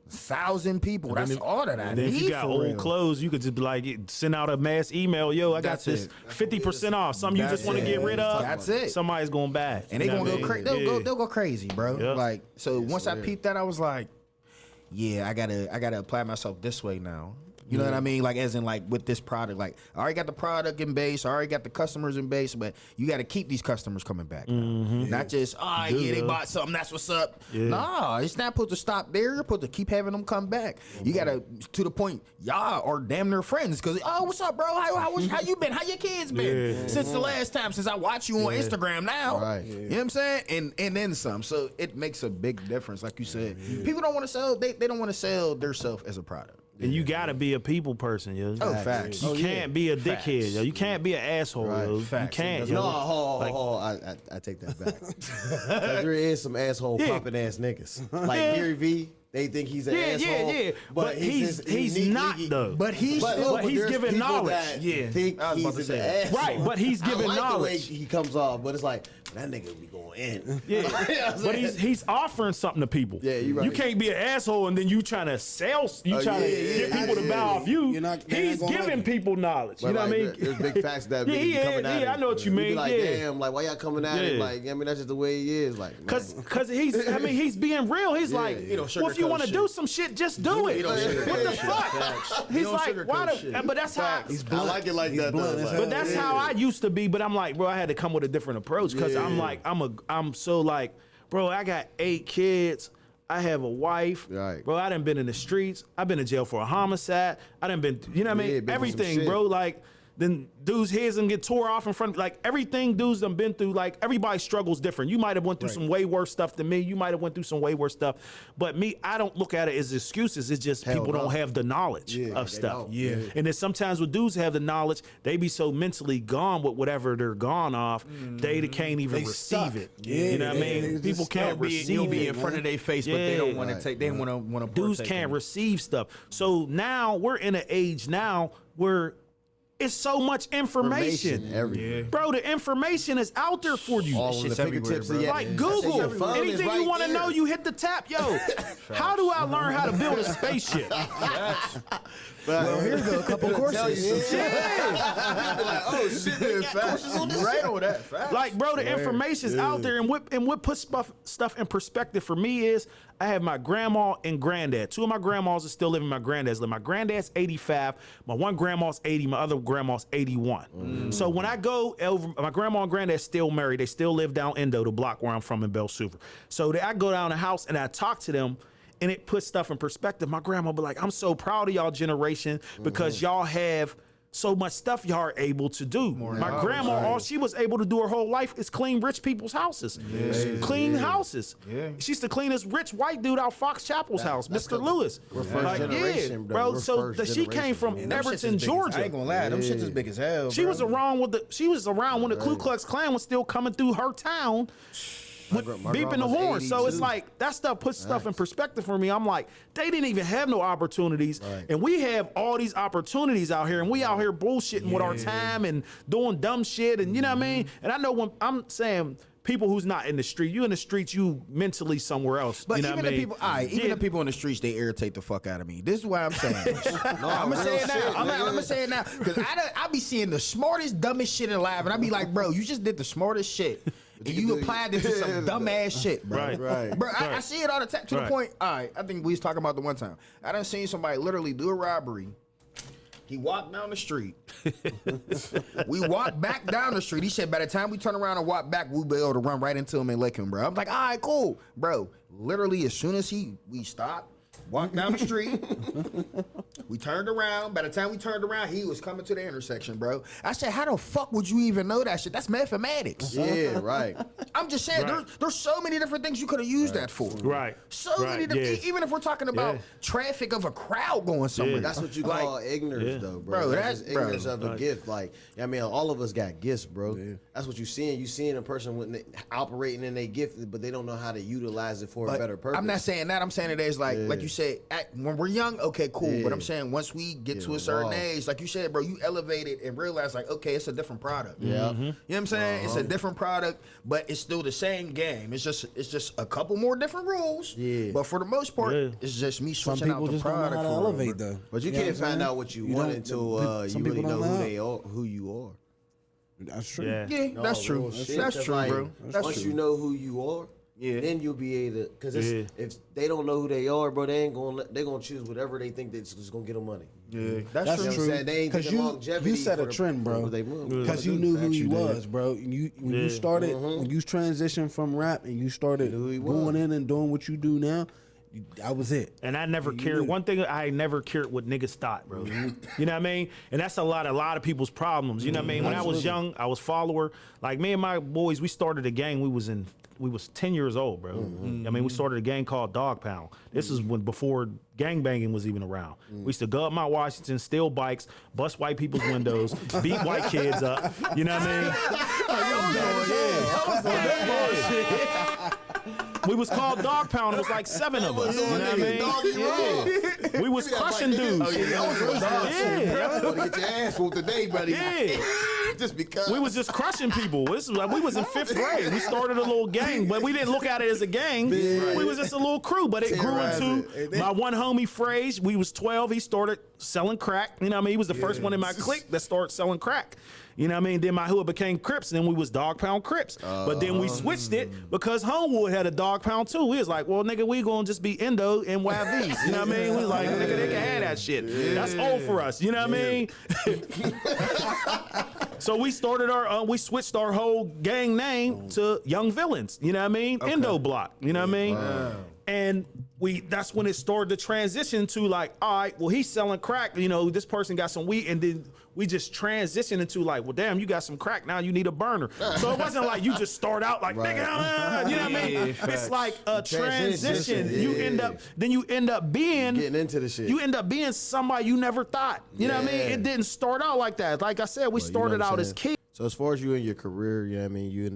1,000 people. That's all that I Then need. if you got for old real. clothes, you could just be like, send out a mass email. Yo, I got That's this it. 50% off. Something you just want to get rid of. That's it. Somebody's going back. And they You know gonna what go I crazy. mean? They'll go crazy, bro. Yep. Like so. Once I peeped that, I was like, yeah, I gotta apply myself this way now. You know what I mean? Like as in like with this product, like I already got the product in base, I already got the customers in base, but you got to keep these customers coming back. Now. Not just they bought something, that's what's up. Nah, it's not supposed to stop there. You're supposed to keep having them come back. You got to the point y'all are damn near friends because what's up, bro? How you been? How your kids been since the last time? Since I watched you on Instagram now. Right. You know what I'm saying? And then some. So it makes a big difference, like you said. People don't want to sell. They don't want to sell themselves as a product. And you gotta be a people person, yo. Oh, facts. You can't be a dickhead, yo. You can't be an asshole, yo. Facts. You can't, yo. No, hold on. I take that back. 'Cause there is some asshole popping ass niggas. Like Gary V, they think he's an asshole. Yeah. But he's not though. But he's But he's there's giving people knowledge. that Yeah. think I was about he's to an say that. asshole. Right, but he's giving I like the way knowledge. he comes off, but it's like that nigga be going in. Yeah, but he's offering something to people. Yeah, you right. You can't be an asshole and then you trying to sell. You trying to get people to bow off you. He's giving people knowledge. You know what I mean? There's big facts that Yeah, be coming at him. I know what you We mean. be like, Yeah. damn, like why y'all coming at him? Like, I mean, that's just the way he is. Like, Cause he's being real. He's like, well, if you want to do some shit, just do it. What the fuck? He's like, why? But that's how. I like it like that. But that's how I used to be. But I'm like, bro, I had to come with a different approach because I'm like, I'm so like, bro, I got 8 kids. I have a wife. Right. Bro, I done been in the streets. I've been in jail for a homicide. I done been, you know what I mean? been through some Everything, shit. bro. Like, then dudes' heads and get tore off in front. Like everything dudes done been through. Like everybody struggles different. You might have went through some way worse stuff than me. You might have went through some way worse stuff. But me, I don't look at it as excuses. It's just people don't have the knowledge of stuff. Yeah. And then sometimes when dudes have the knowledge, they be so mentally gone with whatever they're gone off, they can't even receive it. You know what I mean? People can't receive You'll be it. in front of their face, but they don't want to take. They want to. Dudes can't receive stuff. So now we're in an age now where it's so much information. Everywhere. Bro, the information is out there for you. All the fingertips of your Like Google, your phone is anything right you want to there. know, you hit the tap. Yo, how do I learn how to build a spaceship? Well, here's a couple courses. Like, oh shit, they got courses on this. Right on that. Fact. Like, bro, the information's out there, and what puts stuff in perspective for me is I have my grandma and granddad. 2 of my grandmas are still living. My granddad's living. My granddad's 85. My one grandma's 80. My other grandma's 81. So when I go over, my grandma and granddad's still married. They still live down Endo, the block where I'm from in Belsuver. So I go down the house and I talk to them. And it puts stuff in perspective. My grandma be like, I'm so proud of y'all generation because y'all have so much stuff y'all are able to do. My grandma, all she was able to do her whole life is clean rich people's houses. Clean houses. She used to clean this rich white dude out Fox Chapel's house, Mr. Lewis. We're first generation, bro. We're So first she came from Everton, I Georgia. ain't gonna lie, them shits is big as hell. She was around when the Ku Klux Klan was still coming through her town. With my beeping the grandma's horn. So 82. it's like that stuff puts stuff in perspective for me. I'm like, they didn't even have no opportunities. And we have all these opportunities out here, and we out here bullshitting with our time and doing dumb shit. And you know what I mean? And I know when I'm saying people who's not in the street, you in the streets, you mentally somewhere else. But you know even what I the mean? people, even the people in the streets, they irritate the fuck out of me. This is why I'm saying this. I'm gonna say it now. I'm gonna say it now because I be seeing the smartest, dumbest shit in live, and I be like, bro, you just did the smartest shit. And you applied it to some dumb ass shit, bro. Right. Bro, I see it all the time to the point. All right, I think we was talking about the one time. I done seen somebody literally do a robbery. He walked down the street. We walked back down the street. He said, by the time we turn around and walk back, we'll be able to run right into him and lick him, bro. I'm like, all right, cool. Bro, literally, as soon as we stopped, walked down the street, we turned around. By the time we turned around, he was coming to the intersection, bro. I said, how the fuck would you even know that shit? That's mathematics. Yeah, right. I'm just saying, there's so many different things you could have used that for. Right. So many different, even if we're talking about traffic of a crowd going somewhere. That's what you call ignorance, though, bro. That's just ignorance of a gift. Like, I mean, all of us got gifts, bro. That's what you seeing. You seeing a person when they operating in their gift, but they don't know how to utilize it for a better purpose. I'm not saying that. I'm saying it is like you said, when we're young, okay, cool. But I'm saying once we get to a certain age, like you said, bro, you elevate it and realize like, okay, it's a different product. Yeah. You know what I'm saying? It's a different product, but it's still the same game. It's just a couple more different rules. Yeah. But for the most part, it's just me Some switching out people the just don't know product how to for elevate, though. But you can't find out what you want until you really know who you are. That's true. Yeah, that's true. That's true, bro. That's Once true. you know who you are, then you'll be able to. Because if they don't know who they are, bro, they ain't gonna. They gonna choose whatever they think that's just gonna get them money. Yeah, That's You know true. what I'm saying? They ain't getting longevity. You set a for trend, bro. they move. Because you knew who you was, bro. When you started, when you transitioned from rap and you started going in and doing what you do now, that was it. And I never cared. One thing I never cared what niggas thought, bro. You know what I mean? And that's a lot of people's problems. You know what I mean? When I was young, I was follower. Like me and my boys, we started a gang. We was 10 years old, bro. I mean, we started a gang called Dog Pound. This is before gangbanging was even around. We used to go up Mount Washington, steal bikes, bust white people's windows, beat white kids up. You know what I mean? We was called Dog Pound. It was like 7 of us. You know what I mean? We was crushing dudes. Get your ass whooped today, buddy. Yeah. Just because. We was just crushing people. This was like, we was in 5th grade. We started a little gang, but we didn't look at it as a gang. We was just a little crew, but it grew into my one homie phrase. We was 12. He started selling crack. You know what I mean? He was the first one in my clique that started selling crack. You know what I mean? Then my hood became Crips, and then we was Dog Pound Crips. But then we switched it because Homewood had a Dog Pound too. We was like, well, nigga, we gonna just be Endo and YVs. You know what I mean? We was like, nigga, they can have that shit. That's old for us. You know what I mean? So we started we switched our whole gang name to Young Villains. You know what I mean? Endo Block. You know what I mean? And that's when it started to transition to like, all right, well, he's selling crack. You know, this person got some weed, and then we just transitioned into like, well, damn, you got some crack, now you need a burner. So it wasn't like you just start out like, nigga, you know what I mean? It's like a transition. You end up being getting into the shit. You end up being somebody you never thought. You know what I mean? It didn't start out like that. Like I said, we started out as kids. So as far as you and your career, you know what I mean, you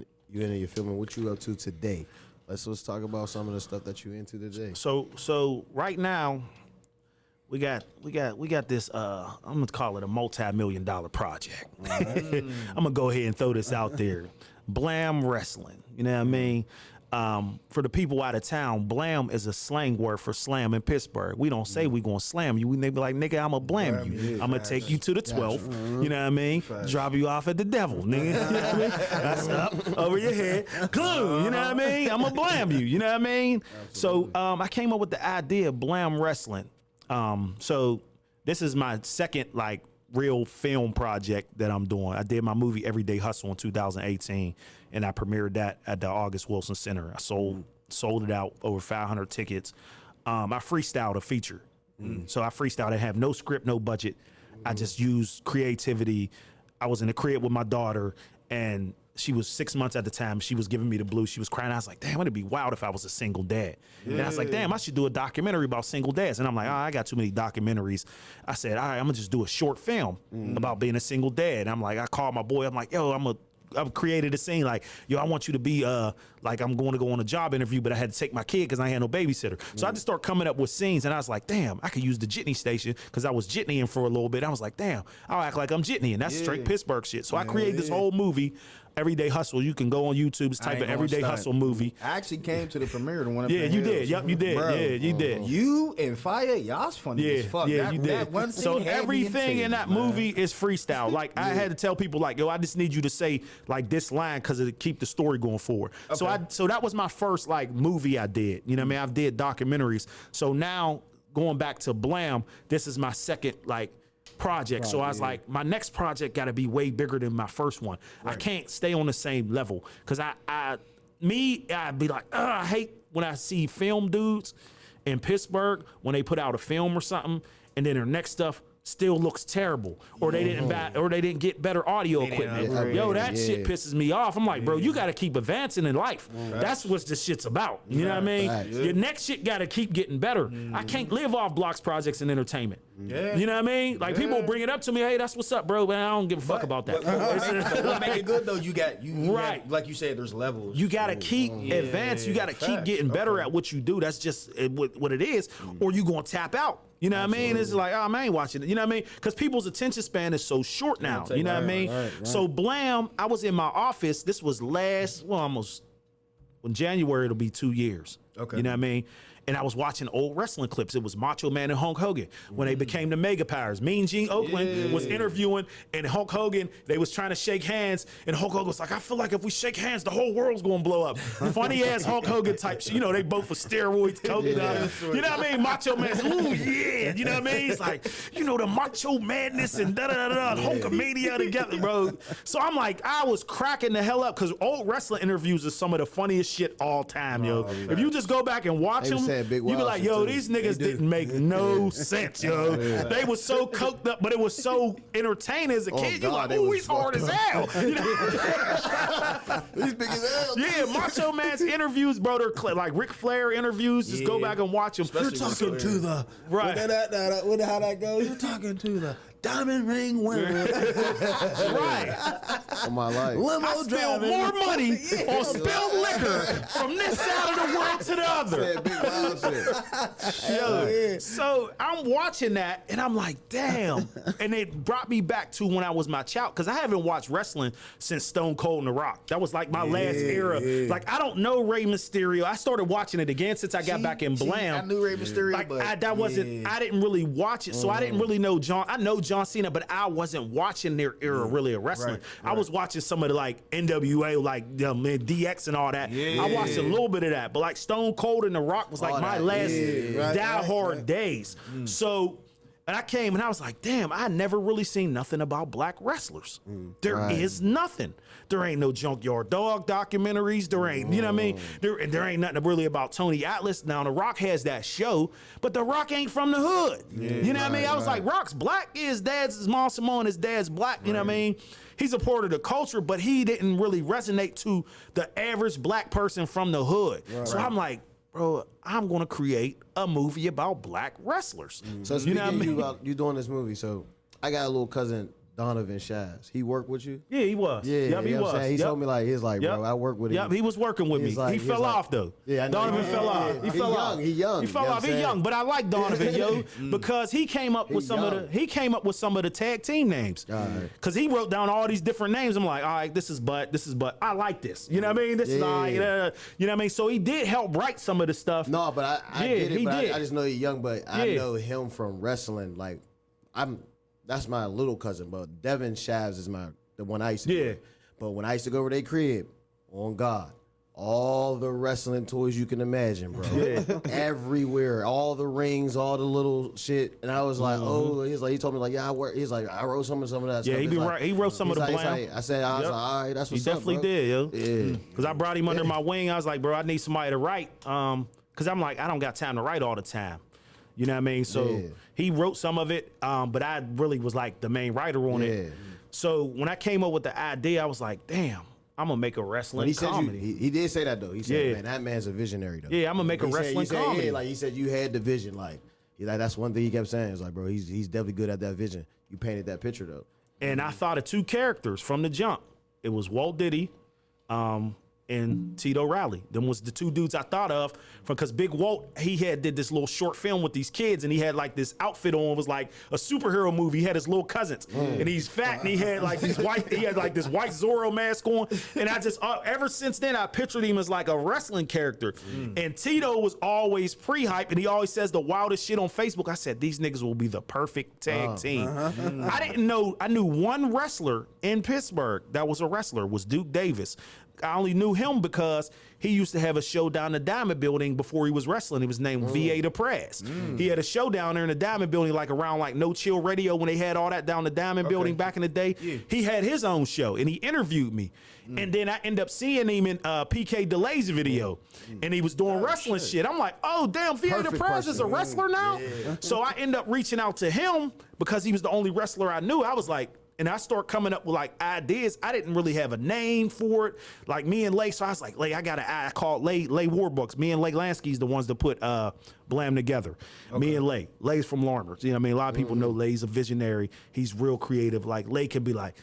and your filming, what you up to today? Let's talk about some of the stuff that you into today. So right now, we got this. I'm gonna call it a multi-million-dollar project. I'm gonna go ahead and throw this out there. Blam Wrestling. You know what I mean? For the people out of town, blam is a slang word for slam in Pittsburgh. We don't say we gonna slam you. They be like, nigga, I'm gonna blam you. I'm gonna take you to the 12th. You know what I mean? Drop you off at the devil, nigga. You know what I mean? That's up over your head. Glue. You know what I mean? I'm gonna blam you. You know what I mean? So I came up with the idea of Blam Wrestling. So this is my second like real film project that I'm doing. I did my movie Everyday Hustle in 2018, and I premiered that at the August Wilson Center. I sold it out over 500 tickets. I freestyled a feature. So I freestyled. I have no script, no budget. I just used creativity. I was in the crib with my daughter, and she was 6 months at the time. She was giving me the blues. She was crying. I was like, damn, it'd be wild if I was a single dad. And I was like, damn, I should do a documentary about single dads. And I'm like, I got too many documentaries. I said, all right, I'm gonna just do a short film about being a single dad. And I'm like, I called my boy. I'm like, yo, I've created a scene like, yo, I want you to be like, I'm going to go on a job interview, but I had to take my kid because I had no babysitter. So I just started coming up with scenes, and I was like, damn, I could use the jitney station because I was jitneying for a little bit. I was like, damn, I'll act like I'm jitneying. That's straight Pittsburgh shit. So I created this whole movie, Everyday Hustle. You can go on YouTube, just type in Everyday Hustle movie. I actually came to the premiere to one of the you did. Yep, you did. Bro, you did. You and Fire, y'all's funny as fuck. Yeah, you did. That one scene so had me everything in tears, that movie is freestyle. Like I had to tell people, like, yo, I just need you to say like this line because it'll keep the story going forward. Okay. So that was my first like movie I did. You know what I mean? I've did documentaries. So now going back to Blam, this is my second like project. So I was like, my next project got to be way bigger than my first one. I can't stay on the same level because I'd be like, I hate when I see film dudes in Pittsburgh when they put out a film or something and then their next stuff still looks terrible, or they didn't get better audio equipment. Yo, that shit pisses me off. I'm like, bro, you got to keep advancing in life. That's what this shit's about. You know what I mean? Your next shit got to keep getting better. I can't live off blocks, projects, and entertainment. You know what I mean? Like people bring it up to me, hey, that's what's up, bro, but I don't give a fuck about that. What make it good though? You have, like you said, there's levels. You got to keep advancing. You got to keep getting better at what you do. That's just what it is, or you gonna tap out. You know what I mean? It's like, oh, I ain't watching it. You know what I mean? Because people's attention span is so short now. You know what I mean? Right. So Blam, I was in my office. This was when January, it'll be 2 years. Okay. You know what I mean? And I was watching old wrestling clips. It was Macho Man and Hulk Hogan when they became the Mega Powers. Mean Gene Oakland was interviewing, and Hulk Hogan, they was trying to shake hands, and Hulk Hogan was like, I feel like if we shake hands, the whole world's gonna blow up. Funny ass Hulk Hogan type shit. You know, they both for steroids, coke. You know what I mean? Macho Man, ooh yeah. You know what I mean? It's like, you know, the Macho Madness and da-da-da-da, Hulkamania together, bro. So I'm like, I was cracking the hell up because old wrestling interviews are some of the funniest shit all time, yo. If you just go back and watch them, you be like, yo, these niggas didn't make no sense, yo. They was so coked up, but it was so entertaining as a kid. You like, ooh, he's hard as hell. You know? He's big as hell. Yeah, Macho Man's interviews, bro, they're like Ric Flair interviews. Just go back and watch them. You're talking to the right. How that goes? You're talking to the diamond ring wearing. Right. On my life. Limo I spilled driving. more money on spilled liquor from this side of the world to the other. Said big wild shit. Yo, so I'm watching that and I'm like, damn. And it brought me back to when I was my child, because I haven't watched wrestling since Stone Cold and The Rock. That was like my last era. Like, I don't know Rey Mysterio. I started watching it again since I got back in Blam. I knew Rey Mysterio, Like, but I didn't really watch it, so I didn't really know John. I know John Cena, but I wasn't watching their era really of wrestling. I was watching some of the like NWA, like DX and all that. I watched a little bit of that, but like Stone Cold and The Rock was like my last die-hard days. So, and I came and I was like, damn, I never really seen nothing about black wrestlers. There is nothing. There ain't no Junkyard Dog documentaries. There ain't, you know what I mean? There ain't nothing really about Tony Atlas. Now, The Rock has that show, but The Rock ain't from the hood. You know what I mean? I was like, Rock's black. His dad's Mom Simone, his dad's black. You know what I mean? He's a part of the culture, but he didn't really resonate to the average black person from the hood. So I'm like, bro, I'm gonna create a movie about black wrestlers. So speaking about you doing this movie, so I got a little cousin, Donovan Shaz. He worked with you? Yeah, he was. Yeah, Yep, he you know was. what I'm saying? He told me like, he's like, bro, Yep. I work with him. Yep, he was working with me. He's like- he he's fell like- off though. Yeah, I know. Donovan Yeah, fell yeah, off. yeah. He He fell young, off. he young, He fell you know off. what He I'm young, saying? but I like Donovan, yo, because he came up with He some of young. the tag team names. right. Cause he wrote down all these different names. I'm like, all right, this is Butt. I like this. You know what I mean? This is all right. You know what I mean? So he did help write some of the stuff. No, but I Yeah, get it, he but did. I just know he's young, but I know him from wrestling. Like, that's my little cousin, but Devin Shavs is the one I used to do it. But when I used to go over their crib, on God, all the wrestling toys you can imagine, bro. Everywhere, all the rings, all the little shit. And I was like, oh, he told me like, yeah, I work. He's like, I wrote some of that stuff. Yeah, He's he wrote some of the he's Blam. like, I said, I was like, all right, that's He what's up, definitely bro. did, yo. Yeah. Cause I brought him under my wing. I was like, bro, I need somebody to write. Cause I'm like, I don't got time to write all the time. You know what I mean? So he wrote some of it, but I really was like the main writer on it. So when I came up with the idea, I was like, damn, I'm gonna make a wrestling comedy. He did say that though. He said, man, that man's a visionary though. Yeah, I'm gonna make a wrestling comedy. Yeah, like he said, you had the vision. Like that's one thing he kept saying. It's like, bro, he's definitely good at that vision. You painted that picture though. And I thought of two characters from the jump. It was Walt Diddy, and Tito Rowley. Them was the two dudes I thought of because Big Walt, he did this little short film with these kids and he had like this outfit on. It was like a superhero movie. He had his little cousins and he's fat and he had like this white Zorro mask on. And I just, ever since then, I pictured him as like a wrestling character. And Tito was always pre-hype and he always says the wildest shit on Facebook. I said, these niggas will be the perfect tag team. I knew one wrestler in Pittsburgh that was a wrestler, was Duke Davis. I only knew him because he used to have a show down the Diamond Building before he was wrestling. He was named V.A. the Press. He had a show down there in the Diamond Building, like around like No Chill Radio when they had all that down the Diamond Building back in the day. He had his own show and he interviewed me. And then I ended up seeing him in PK DeLay's video and he was doing wrestling shit. I'm like, oh, damn, V.A. the Press is a wrestler now? So I ended up reaching out to him because he was the only wrestler I knew. I was like, and I start coming up with like ideas. I didn't really have a name for it. Like me and Lay, so I was like, Lay, I called Lay Warbooks. Me and Lay Lansky's the ones that put Blam together. Me and Lay's from Larners. You know what I mean? A lot of people know Lay's a visionary. He's real creative. Like Lay can be like,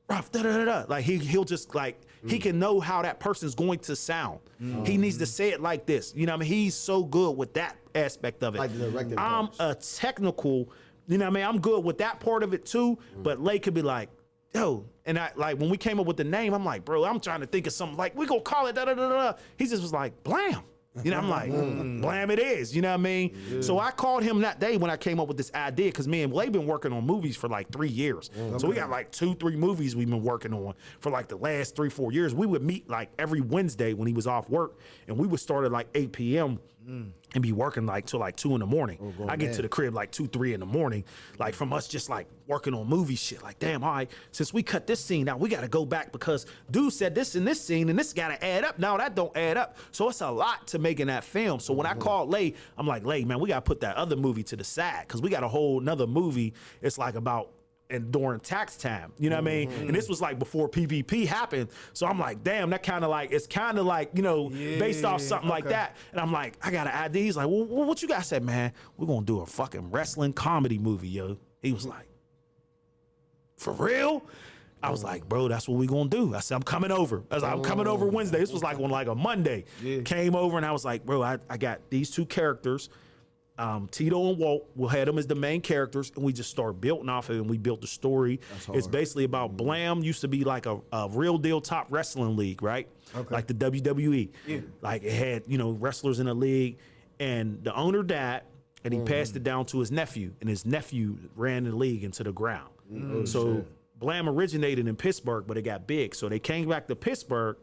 rough, da da da da. Like he'll just like, he can know how that person's going to sound. He needs to say it like this. You know what I mean? He's so good with that aspect of it. Like the directing I'm a technical, you know what I mean? I'm good with that part of it too, but Lay could be like, yo, and I like when we came up with the name, I'm like, bro, I'm trying to think of something like we gonna call it da da da da. He just was like, Blam. You know, I'm like, Blam it is. You know what I mean? Yeah. So I called him that day when I came up with this idea because me and Lay been working on movies for like 3 years. So we got like 2-3 movies we've been working on for like the last 3-4 years. We would meet like every Wednesday when he was off work, and we would start at like 8 p.m. and be working like till like 2 in the morning. I get to the crib like 2-3 in the morning, like from us just like working on movie shit. Like, damn, all right, since we cut this scene out, we got to go back because dude said this in this scene and this got to add up. Now that don't add up. So it's a lot to making that film. So when I called Lay, I'm like, Lay, man, we got to put that other movie to the side because we got a whole nother movie. It's like about and during tax time, you know what I mean? And this was like before PPP happened. So I'm like, damn, that kind of like, it's kind of like, you know, based off something like that. And I'm like, I got an idea. He's like, well, what you guys said, man? We're going to do a fucking wrestling comedy movie, yo. He was like, for real? I was like, bro, that's what we gonna do. I said, I'm coming over. I was like, I'm coming over Wednesday. This was like on like a Monday. Came over and I was like, bro, I got these two characters. Tito and Walt, we'll have them as the main characters, and we just start building off of it, and we built the story. It's basically about Blam used to be like a real deal top wrestling league, right? Like the WWE. Like it had, wrestlers in the league, and the owner died, and he passed it down to his nephew, and his nephew ran the league into the ground. So Blam originated in Pittsburgh, but it got big. So they came back to Pittsburgh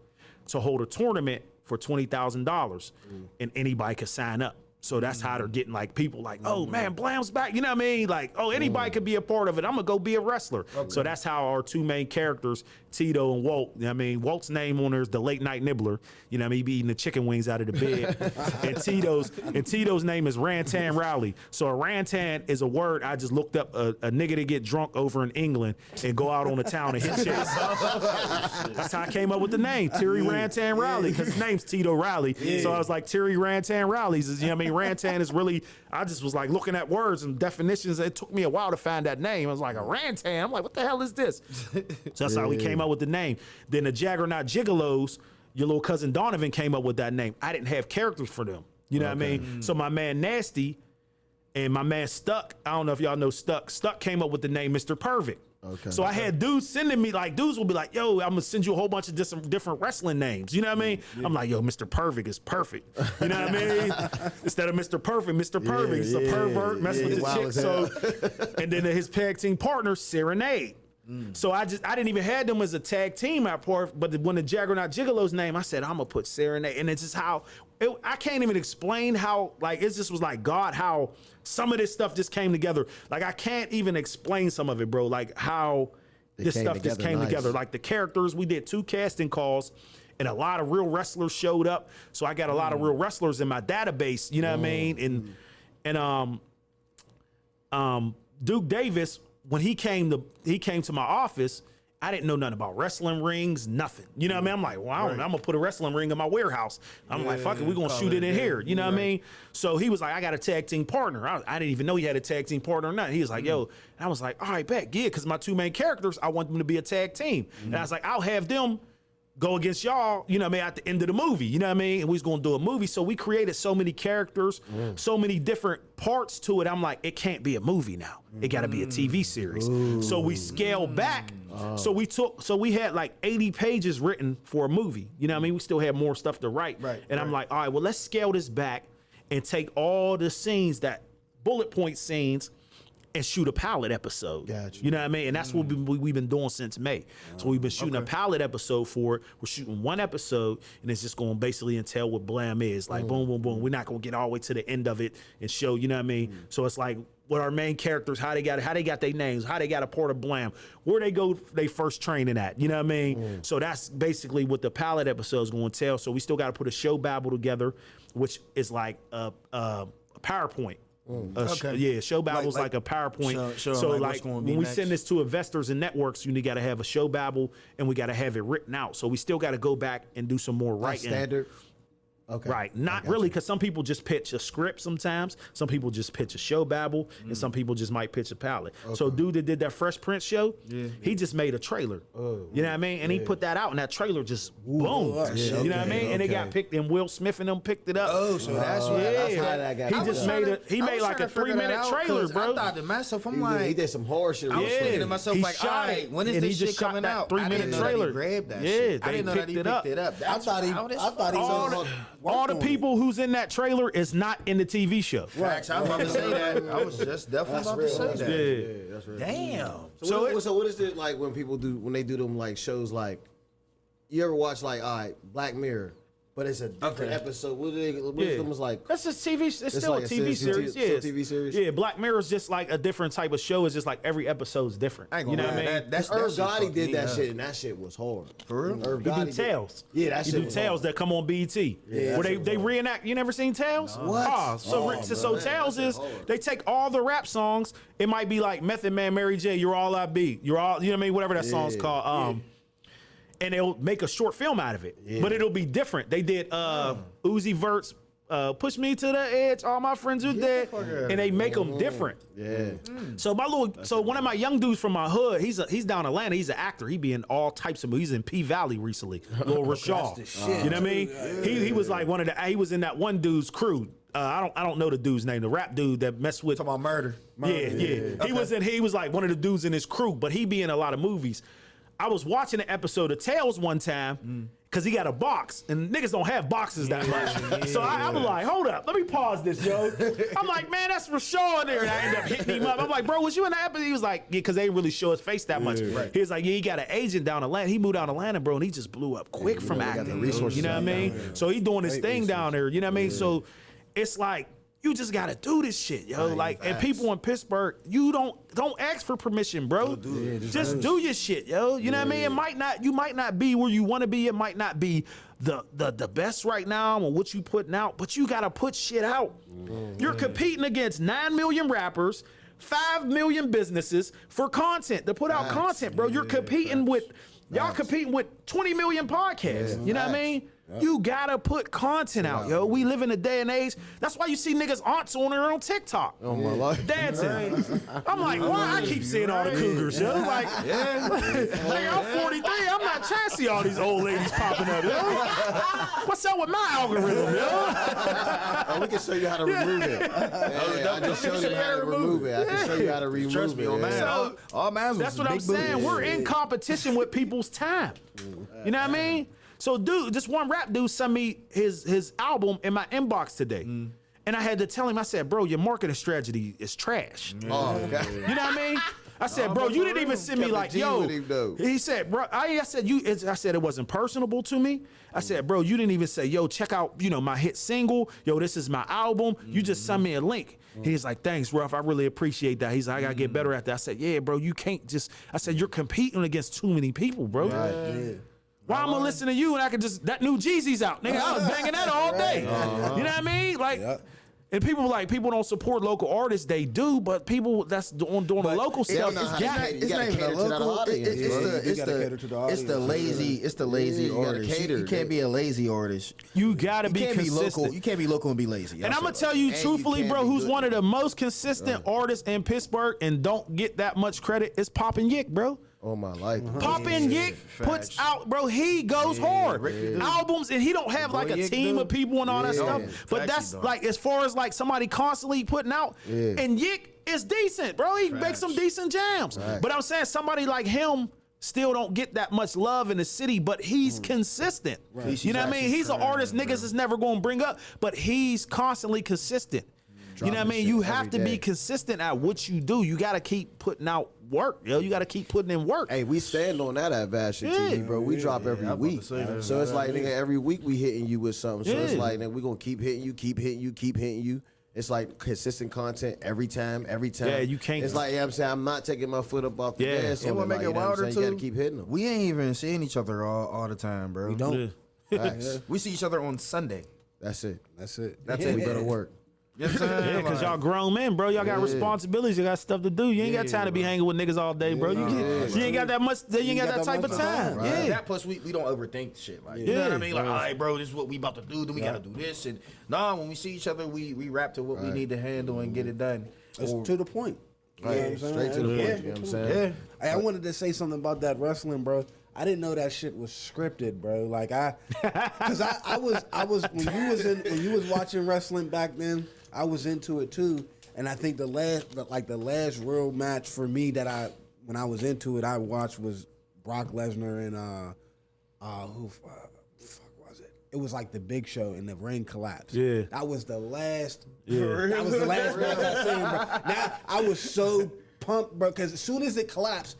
to hold a tournament for $20,000, and anybody could sign up. So that's how they're getting like people like, oh man, Blam's back. You know what I mean? Like, oh, anybody could be a part of it. I'm gonna go be a wrestler. So that's how our two main characters, Tito and Walt. You know what I mean? Walt's name on there is the late night nibbler. You know what I mean? He be eating the chicken wings out of the bed. and Tito's name is Rantan Rowley. So a Rantan is a word I just looked up a nigga to get drunk over in England and go out on the town and hit chicks. That's how I came up with the name, Terry Rantan Rowley, because his name's Tito Riley. So I was like, Terry Rantan Rowley's, you know what I mean? Rantan is really, I just was like looking at words and definitions. It took me a while to find that name. I was like, a Rantan? I'm like, what the hell is this? So that's how we came up with the name. Then the Jaggernaut Gigolos, your little cousin Donovan came up with that name. I didn't have characters for them. You know what I mean? So my man Nasty and my man Stuck, I don't know if y'all know Stuck. Stuck came up with the name Mr. Perfect. So I had dudes sending me, like, dudes will be like, yo, I'm gonna send you a whole bunch of different wrestling names. You know what I mean? I'm like, yo, Mr. Perfect is perfect. You know what I mean? Instead of Mr. Perfect, Mr. Perfect. He's a pervert, messing with the chick. So, and then his tag team partner, Serenade. So I didn't even have them as a tag team at part, but when the Jaggernaut Gigolo's name, I said, I'm gonna put Serenade. And it's just how, I can't even explain how, like, it just was like God, how some of this stuff just came together. Like, I can't even explain some of it, bro. Like how this stuff just came together. Like the characters, we did 2 casting calls and a lot of real wrestlers showed up. So I got a lot of real wrestlers in my database, you know what I mean? And Duke Davis, when he came to my office, I didn't know nothing about wrestling rings, nothing. You know what I mean? I'm like, well, I'm gonna put a wrestling ring in my warehouse. I'm like, fuck it, we're gonna shoot it in here. You know what I mean? So he was like, I got a tag team partner. I didn't even know he had a tag team partner or not. He was like, yo, and I was like, all right, bet, yeah, because my 2 main characters, I want them to be a tag team. And I was like, I'll have them go against y'all, you know what I mean, at the end of the movie, you know what I mean? And we was gonna do a movie. So we created so many characters, so many different parts to it. I'm like, it can't be a movie now. It gotta be a TV series. So we scaled back. So we had like 80 pages written for a movie. You know what I mean? We still had more stuff to write. I'm like, all right, well, let's scale this back and take all the scenes, that bullet point scenes, and shoot a pilot episode. Gotcha. You know what I mean? And that's what we've been doing since May. So we've been shooting a pilot episode for it. We're shooting 1 episode, and it's just going to basically entail what Blam is. Like, boom, boom, boom. We're not going to get all the way to the end of it and show, you know what I mean? So it's like, what our main characters, how they got their names, how they got a part of Blam, where they go, they first training at, you know what I mean? So that's basically what the pilot episode is going to tell. So we still got to put a show babble together, which is like a PowerPoint. Show babble's like a PowerPoint. So like when we send this to investors and networks, you got to have a show babble and we got to have it written out. So we still got to go back and do some more writing. Standard. Okay. Right. Not really, because some people just pitch a script sometimes. Some people just pitch a show babble, and some people just might pitch a palette. So dude that did that Fresh Prince show, he just made a trailer. You know what I mean? And he put that out, and that trailer just boom. You know what I mean? And it got picked, and Will Smith and them picked it up. Oh, so that's why that got He just made like a 3-minute trailer, bro. I thought to myself, I'm like, he did some horror shit. I was thinking to myself, like, all right, when is this shit coming out? 3-minute trailer. Grabbed that shit. I didn't know that he picked it up. I thought he all the people who's in that trailer is not in the TV show. Facts. I was about to say that. I was just definitely about to say that. Yeah. That's real. Damn. So what is it like when people when they do them like shows like, you ever watch like, all right, Black Mirror, but it's a different episode. What is them like? That's just TV. It's still like a TV series. Yeah, TV series. Yeah, Black Mirror is just like a different type of show. It's just like every episode's different. You know what I mean? That's Irv Gotti did that shit, and that shit was hard. For real? Irv Gotti do Tales. Yeah, that shit. He do Tales that come on BET. Yeah, where they reenact. You never seen Tales? No. What? So Tales is they take all the rap songs. It might be like Method Man, Mary J, You're All I Be. You're all, you know what I mean? Whatever that song's called. And they'll make a short film out of it, but it'll be different. They did Uzi Vert's Push Me to the Edge. All my friends are dead, and they make them different. Yeah. So one of my young dudes from my hood, he's down in Atlanta. He's an actor. He be in all types of movies. He's in P Valley recently. Lil Rashad. You know what I mean? He was like he was in that one dude's crew. I don't know the dude's name. The rap dude that messed with. Talking about murder. Yeah. Okay. He was like one of the dudes in his crew, but he be in a lot of movies. I was watching an episode of Tales one time. Cause he got a box, and niggas don't have boxes that much. So I was like, hold up, let me pause this, yo. I'm like, man, that's Rashad there. And I end up hitting him up. I'm like, bro, was you in the episode? He was like, yeah, cause they didn't really show his face that much. Right. He was like, yeah, he got an agent down in Atlanta. He moved down to Atlanta, bro, and he just blew up quick from acting. You know what I mean? So he doing his thing down there. You know what I mean? So it's like, you just gotta do this shit, yo. Like, and people in Pittsburgh, you don't ask for permission, bro. Just do your shit, yo. You know what I mean? You might not be where you want to be. It might not be the best right now on what you putting out, but you gotta put shit out. You're competing against 9 million rappers, 5 million businesses for content to put out content, bro. You're competing with competing with 20 million podcasts. You know what I mean? You gotta put content out, yo. We live in a day and age. That's why you see niggas' aunts on their own TikTok. Oh my life. Dancing. I'm like, why I keep seeing all the cougars, yo? Like, nigga, I'm 43. I'm not trying to see all these old ladies popping up, yo. What's up with my algorithm, yo? We can show you how to remove it. I just showed you how to remove it. I can show you how to remove Trust me, it. man. So, all mine was that's what I'm saying. We're in competition with people's time. You know what I mean? So, dude, this one rap dude sent me his album in my inbox today. And I had to tell him, I said, bro, your marketing strategy is trash. Oh, okay. You know what I mean? I said, bro, you didn't even send me like, yo. He said, bro, I said it wasn't personable to me. I said, bro, you didn't even say, yo, check out, my hit single. Yo, this is my album. You just sent me a link. He's like, thanks, Ruff. I really appreciate that. He's like, I gotta get better at that. I said, yeah, bro, you can't just. I said, you're competing against too many people, bro. Right. Why I'm gonna listen to you and I can just that new Jeezy's out, nigga? I was banging that all day. You know what I mean? Like, and people don't support local artists. They do, but people that's doing the local stuff. It's not even a local. It's the lazy artist. You can't be a lazy artist. You gotta be consistent. You can't be local and be lazy. And I'm gonna tell you truthfully, bro, who's one of the most consistent artists in Pittsburgh and don't get that much credit is Poppin' Yick, bro. Oh my life. Poppin' Yick puts out, bro. He goes hard. Albums, and he don't have like a team of people and all that stuff. But that's like as far as like somebody constantly putting out. And Yick is decent, bro. He makes some decent jams. But I'm saying somebody like him still don't get that much love in the city, but he's consistent. You know what I mean? He's an artist niggas is never gonna bring up, but he's constantly consistent. You know what I mean? You have to be consistent at what you do. You got to keep putting out work, yo. You got to keep putting in work. Hey, we stand on that at Vibeship TV, bro. We drop every week. So it's like, nigga, every week we hitting you with something. So it's like, nigga, we going to keep hitting you. It's like consistent content every time. Yeah, you can't. It's like, I'm saying, I'm not taking my foot up off the gas. It will make it wilder, too. You got to keep hitting them. We ain't even seeing each other all the time, bro. We don't. We see each other on Sunday. That's it. We better work. You know what I'm saying? Yeah, because y'all grown men, bro. Y'all got responsibilities. You got stuff to do. You ain't got time to be hanging with niggas all day, bro. You ain't got that much. You ain't got that type of time. Right. Yeah. That plus we don't overthink shit. Like, you know what I mean? Like, all right, bro, this is what we about to do. Then we got to do this. And when we see each other, we rap to what we need to handle and get it done. It's to the point. Right. You know what I'm saying? Straight to the point. You know what I'm saying? Hey, I wanted to say something about that wrestling, bro. I didn't know that shit was scripted, bro. Like because I was when you was watching wrestling back then, I was into it too. And I think the last real match for me that when I was into it, I watched was Brock Lesnar and who fuck was it? It was like the Big Show and the ring collapsed. Yeah, that was the last. Yeah. That was the last match I seen, bro. Now I was so pumped, bro, because as soon as it collapsed,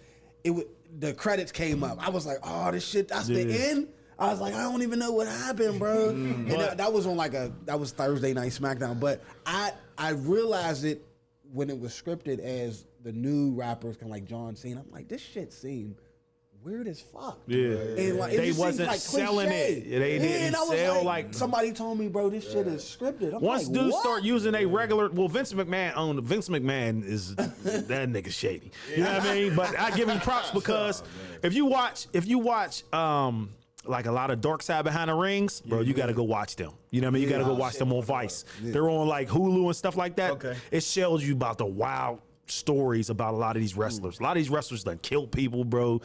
the credits came up. I was like, oh, this shit, that's the end? I was like, I don't even know what happened, bro. And that was on that was Thursday Night SmackDown. But I realized it when it was scripted as the new rappers, kind of like John Cena. I'm like, this shit seemed weird as fuck. Yeah. And like, they wasn't like selling it. They didn't sell like. Somebody told me, bro, this shit is scripted. I'm once like, dudes what? start using a regular, Vince McMahon is that nigga shady. You know what I mean? But I give him props because if you watch like a lot of Dark Side Behind the Rings, bro, you got to go watch them. You know what I mean? You got to go watch them on Vice. They're on like Hulu and stuff like that. Okay. It shows you about the wild stories about a lot of these wrestlers. A lot of these wrestlers done killed people, bro.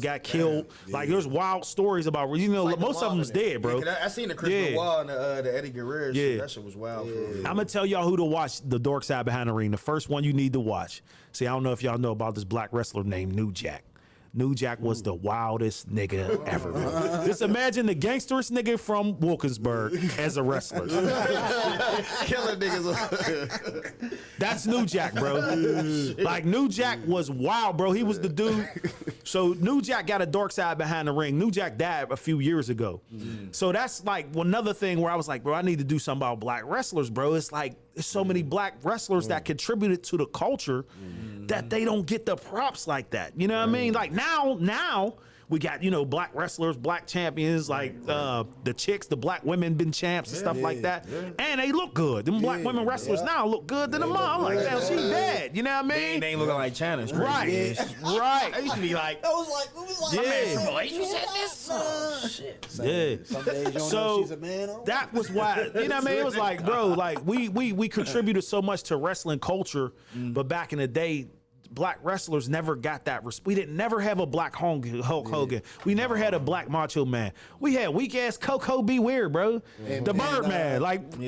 Got killed. Like there's wild stories about, most of them's dead, bro. Yeah, I seen the Chris Benoit and the Eddie Guerrero shit. That shit was wild. I'm gonna tell y'all who to watch the Dark Side Behind the Ring. The first one you need to watch. See, I don't know if y'all know about this black wrestler named New Jack. New Jack was the wildest nigga ever. Just imagine the gangsterest nigga from Wilkinsburg as a wrestler. Killing niggas. That's New Jack, bro. Like New Jack was wild, bro. He was the dude. So New Jack got a Dark Side Behind the Ring. New Jack died a few years ago. So that's like another thing where I was like, bro, I need to do something about black wrestlers, bro. It's like there's so many black wrestlers that contributed to the culture that they don't get the props like that. You know what I mean? Like now we got, black wrestlers, black champions, like the chicks, the black women been champs and stuff like that. And they look good. Them black women wrestlers now look good than the mom. I'm like, damn, she dead. You know what I mean? They ain't looking like China's. Right. Right. I used to be like, Yeah. you said this? Shit. Yeah. Some days you don't know So if she's a man or that was why, you know what I mean? It was like, bro, like we contributed so much to wrestling culture, but back in the day, black wrestlers never got that respect. We didn't never have a black Hulk Hogan. We never had a black Macho Man. We had weak ass Coco B. Weird, bro. The Birdman.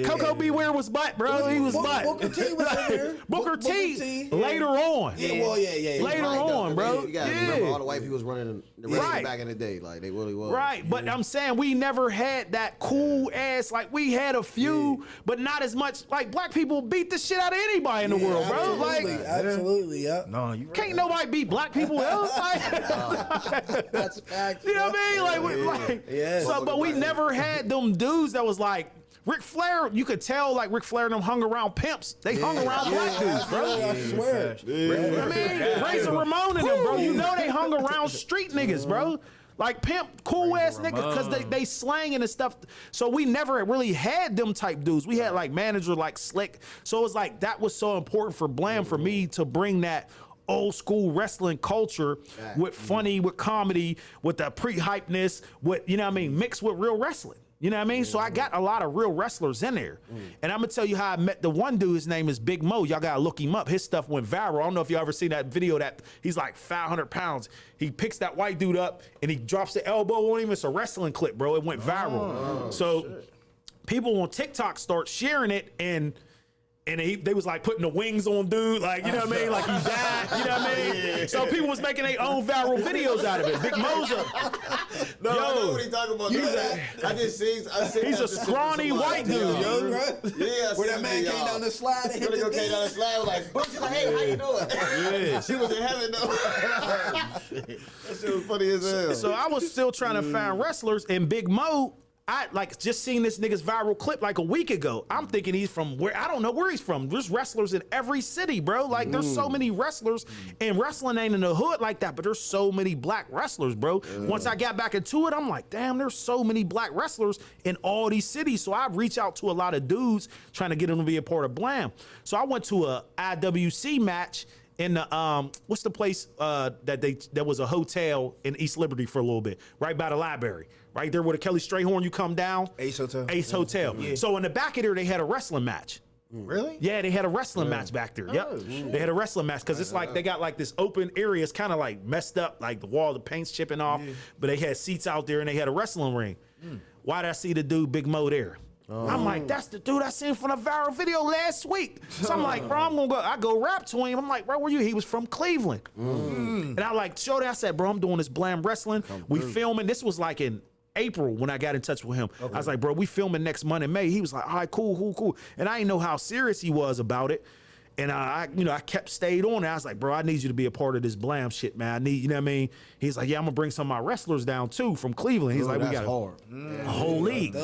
Coco B. Weird was butt, bro. He was butt. Booker T was in there. Booker T. Later on. Later on, bro. You gotta remember all the white people was running the wrestling back in the day. Like they really was. Right, but I'm saying we never had that cool ass, like we had a few, but not as much. Like black people beat the shit out of anybody in the world, bro. Like Absolutely, yeah. no, you can't nobody beat black people. Like, That's a fact. you know what I mean? So, but we never had them dudes that was like Ric Flair. You could tell like Ric Flair and them hung around pimps. They hung around black dudes, bro. I swear. You know what I mean? Razor Ramon and them, bro. You know they hung around street niggas, bro. Like pimp, cool ass niggas, because they slanging and stuff. So we never really had them type dudes. We had like manager like Slick. So it was like that was so important for Blam for me to bring that old school wrestling culture with funny, with comedy, with the pre-hypeness, with, you know what I mean, mixed with real wrestling. You know what I mean? So I got a lot of real wrestlers in there. And I'm gonna tell you how I met the one dude. His name is Big Mo. Y'all gotta look him up. His stuff went viral. I don't know if you ever seen that video that he's like 500 pounds. He picks that white dude up and he drops the elbow on him. It's a wrestling clip, bro. It went viral. People on TikTok start sharing it and they was like putting the wings on dude, like, you know what I mean? Like he died, you know what I mean? So people was making their own viral videos out of it. Big Mo's No, I know what he talking about. I just seen. He's a scrawny white dude, yo. Yeah, Where that man came down the slide and hit the came down the slide, was like, boom, she's like, hey, how you doing? Yeah. She was in heaven though. That shit was funny as hell. So I was still trying to find wrestlers, and Big Mo, I like just seen this nigga's viral clip like a week ago. I'm thinking he's from where, I don't know where he's from. There's wrestlers in every city, bro. Like there's so many wrestlers, and wrestling ain't in the hood like that, but there's so many black wrestlers, bro. Once I got back into it, I'm like, damn, there's so many black wrestlers in all these cities. So I reach out to a lot of dudes trying to get them to be a part of Blam. So I went to a IWC match in the what's the place that was a hotel in East Liberty for a little bit, right by the library, right there where the Kelly Strayhorn, you come down. Ace Hotel. Ace Hotel. Yeah. So in the back of there, they had a wrestling match. Really? Yeah, they had a wrestling match back there. Yep. They had a wrestling match because it's like they got like this open area. It's kind of like messed up, like the wall, the paint's chipping off. But they had seats out there and they had a wrestling ring. Why did I see the dude Big Mo there? I'm like, that's the dude I seen from the viral video last week. So I'm like, bro, I'm gonna go. I go rap to him. I'm like, where were you? He was from Cleveland. And I like showed him. I said, bro, I'm doing this Blam wrestling. We filming. This was like in April when I got in touch with him. I was like, bro, we filming next month in May. He was like, all right, cool. And I didn't know how serious he was about it. And I stayed on it. I was like, bro, I need you to be a part of this Blam shit, man. I need, you know what I mean? He's like, yeah, I'm gonna bring some of my wrestlers down too from Cleveland. He's like, we got a whole league.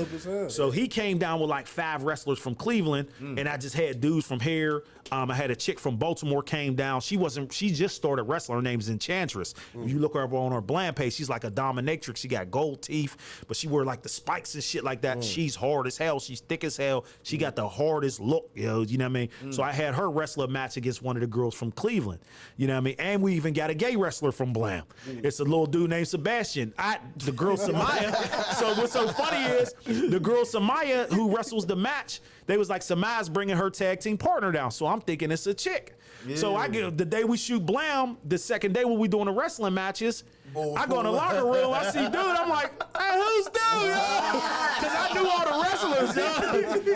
So he came down with like 5 wrestlers from Cleveland, and I just had dudes from here. I had a chick from Baltimore came down. She just started wrestling. Her name's Enchantress. If you look her up on her Blam page, she's like a dominatrix. She got gold teeth, but she wear like the spikes and shit like that. She's hard as hell. She's thick as hell. She got the hardest look, you know what I mean? So I had her wrestle wrestle a match against one of the girls from Cleveland. You know what I mean? And we even got a gay wrestler from Blam. It's a little dude named Sebastian. The girl Samaya. So what's so funny is the girl Samaya who wrestles the match, they was like, Samaya's bringing her tag team partner down. So I'm thinking it's a chick. Yeah. So I get the day we shoot Blam, the second day when we doing the wrestling matches, I go in the locker room, I see dude, I'm like, hey, who's dude? Because I knew all the wrestlers. Yo.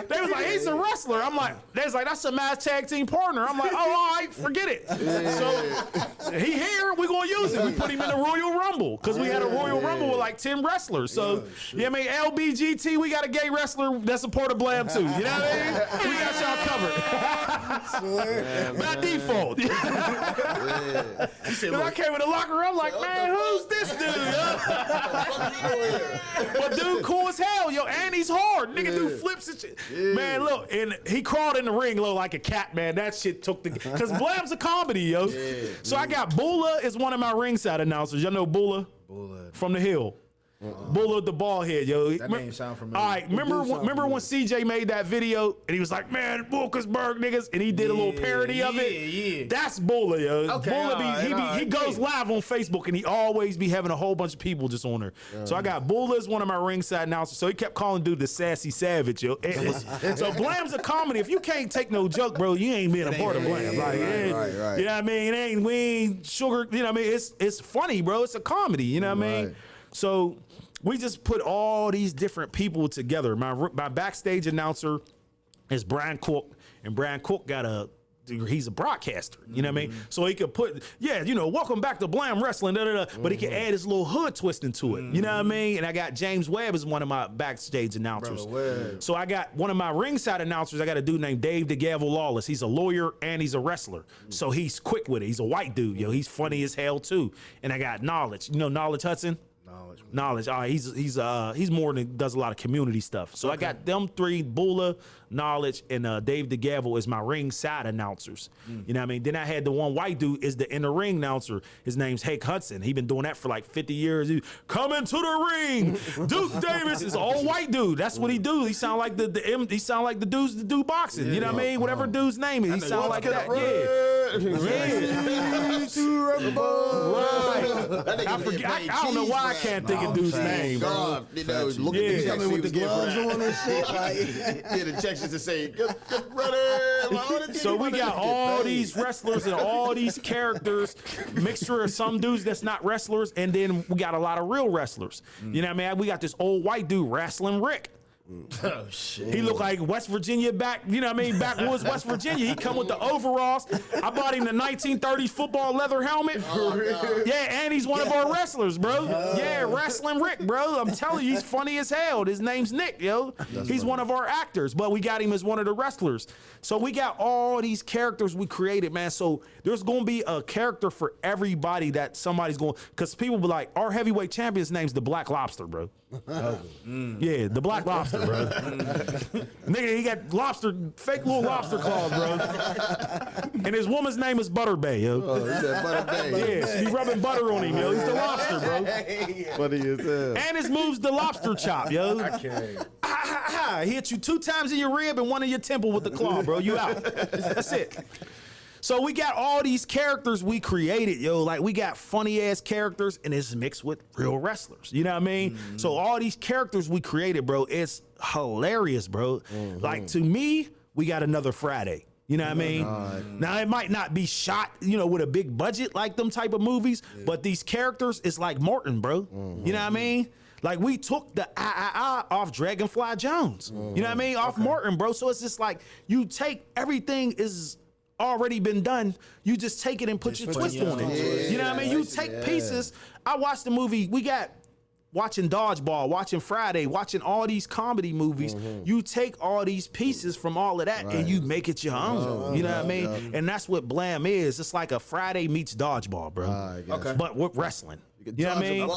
They was like, he's a wrestler. I'm like, they was like, that's a match tag team partner. I'm like, oh, all right, forget it. Yeah. So he here, we gonna use it. We put him in the Royal Rumble because we had a Royal Rumble with like 10 wrestlers. So yeah, I mean, LBGT, we got a gay wrestler that's a part of Blam too. You know what I mean? We got y'all covered. By default. Then I came in the locker room, I'm like, man, who's this dude? But dude, cool as hell, yo, and he's hard. Nigga, dude flips and shit. Man, look, and he crawled in the ring, look like a cat, man. That shit took the, because Blam's a comedy, yo. So I got Bula is one of my ringside announcers. Y'all know Bula? Bula. From the Hill. Bulla the ball head, yo. That name sound familiar. All right, remember when CJ made that video and he was like, man, Wilkersburg niggas, and he did a little parody of it? Yeah. That's Bulla, yo. Okay, Bulla he goes live on Facebook and he always be having a whole bunch of people just on there. So I got Bulla as one of my ringside announcers. So he kept calling dude the sassy savage, yo. So Blam's a comedy. If you can't take no joke, bro, you ain't being a part of Blam. Like, right. You know what I mean? We ain't sugar, you know what I mean? It's funny, bro. It's a comedy, you know what I mean? So we just put all these different people together. My backstage announcer is Brian Cook, and Brian Cook he's a broadcaster, you know what I mean? So he could put, welcome back to Blam Wrestling, but he can add his little hood twist into it, you know what I mean? And I got James Webb as one of my backstage announcers. So I got one of my ringside announcers, I got a dude named Dave the Gavel Lawless. He's a lawyer and he's a wrestler. So he's quick with it. He's a white dude, he's funny as hell too. And I got Knowledge, Knowledge Hudson? Knowledge. All right, he's more than does a lot of community stuff. So I got them three: Bulla, Knowledge, and Dave the Gavel is my ringside announcers. You know what I mean? Then I had the one white dude is the in the ring announcer. His name's Hake Hudson. He been doing that for like 50 years. Coming to the ring, Duke Davis is all white dude. That's what he do. He sound like he sound like the dudes that do boxing. You know what I mean? Whatever dude's name is, he sound like that. Right. I forget. I don't know why I can't think of dude's name. God, he's coming with the gloves on and shit. Like, the Texas to say, good brother. So we got all these wrestlers and all these characters, mixture of some dudes that's not wrestlers, and then we got a lot of real wrestlers. You know what I mean? We got this old white dude wrestling Rick. Oh shit! He looked like West Virginia backwoods West Virginia. He come with the overalls. I bought him the 1930s football leather helmet. Yeah, and he's one of our wrestlers, bro. Yeah, wrestling Rick, bro. I'm telling you, he's funny as hell. His name's Nick, yo. He's one of our actors, but we got him as one of the wrestlers. So we got all these characters we created, man. So there's gonna be a character for everybody that somebody's going, because people be like, our heavyweight champion's name's the Black Lobster, bro. Yeah, the Black Lobster, bro. Nigga, he got fake little lobster claws, bro. And his woman's name is Butter Bay, yo. Oh, he said Butter Bay. Yeah, she be rubbing butter on him, yo. He's the lobster, bro. Funny as hell. And his move's the lobster chop, yo. I can't. He hit you 2 times in your rib and 1 in your temple with the claw, bro. You out. That's it. So we got all these characters we created, yo. Like, we got funny ass characters and it's mixed with real wrestlers. You know what I mean? So all these characters we created, bro, it's hilarious, bro. Like, to me, we got another Friday. You know what I mean? Now, it might not be shot, with a big budget like them type of movies, but these characters, it's like Martin, bro. You know what I mean? Like, we took the off Dragonfly Jones. You know what I mean? Off Martin, bro. So it's just like, you take everything is already been done, you just take it and put your twist on it. You know what I mean? You take pieces. I watched the movie, we got watching Dodgeball, watching Friday, watching all these comedy movies. You take all these pieces from all of that and you make it your own. You know what I mean? And that's what Blam is. It's like a Friday meets Dodgeball, bro. But with wrestling. You know what I mean?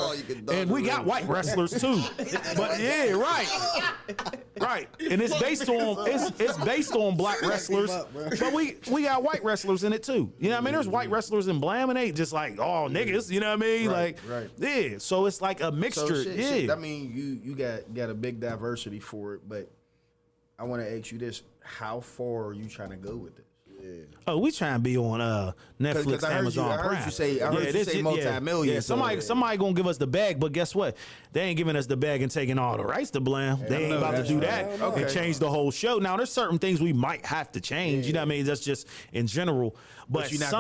And we got white wrestlers too. But yeah, right. And it's based on black wrestlers. But we got white wrestlers in it too. You know what I mean? There's white wrestlers in Blam and they just like all niggas, you know what I mean? Yeah. So it's like a mixture. I mean, you got a big diversity for it, but I want to ask you this: how far are you trying to go with this? Oh, we trying to be on Netflix, 'Cause I heard Amazon you- I heard Prime. you say multi-million, Yeah, so- somebody gonna give us the bag, but guess what? They ain't giving us the bag and taking all the rights to Blam. They ain't about to do that and change the whole show. Now, there's certain things we might have to change. You know what I mean? That's just in general. But you're not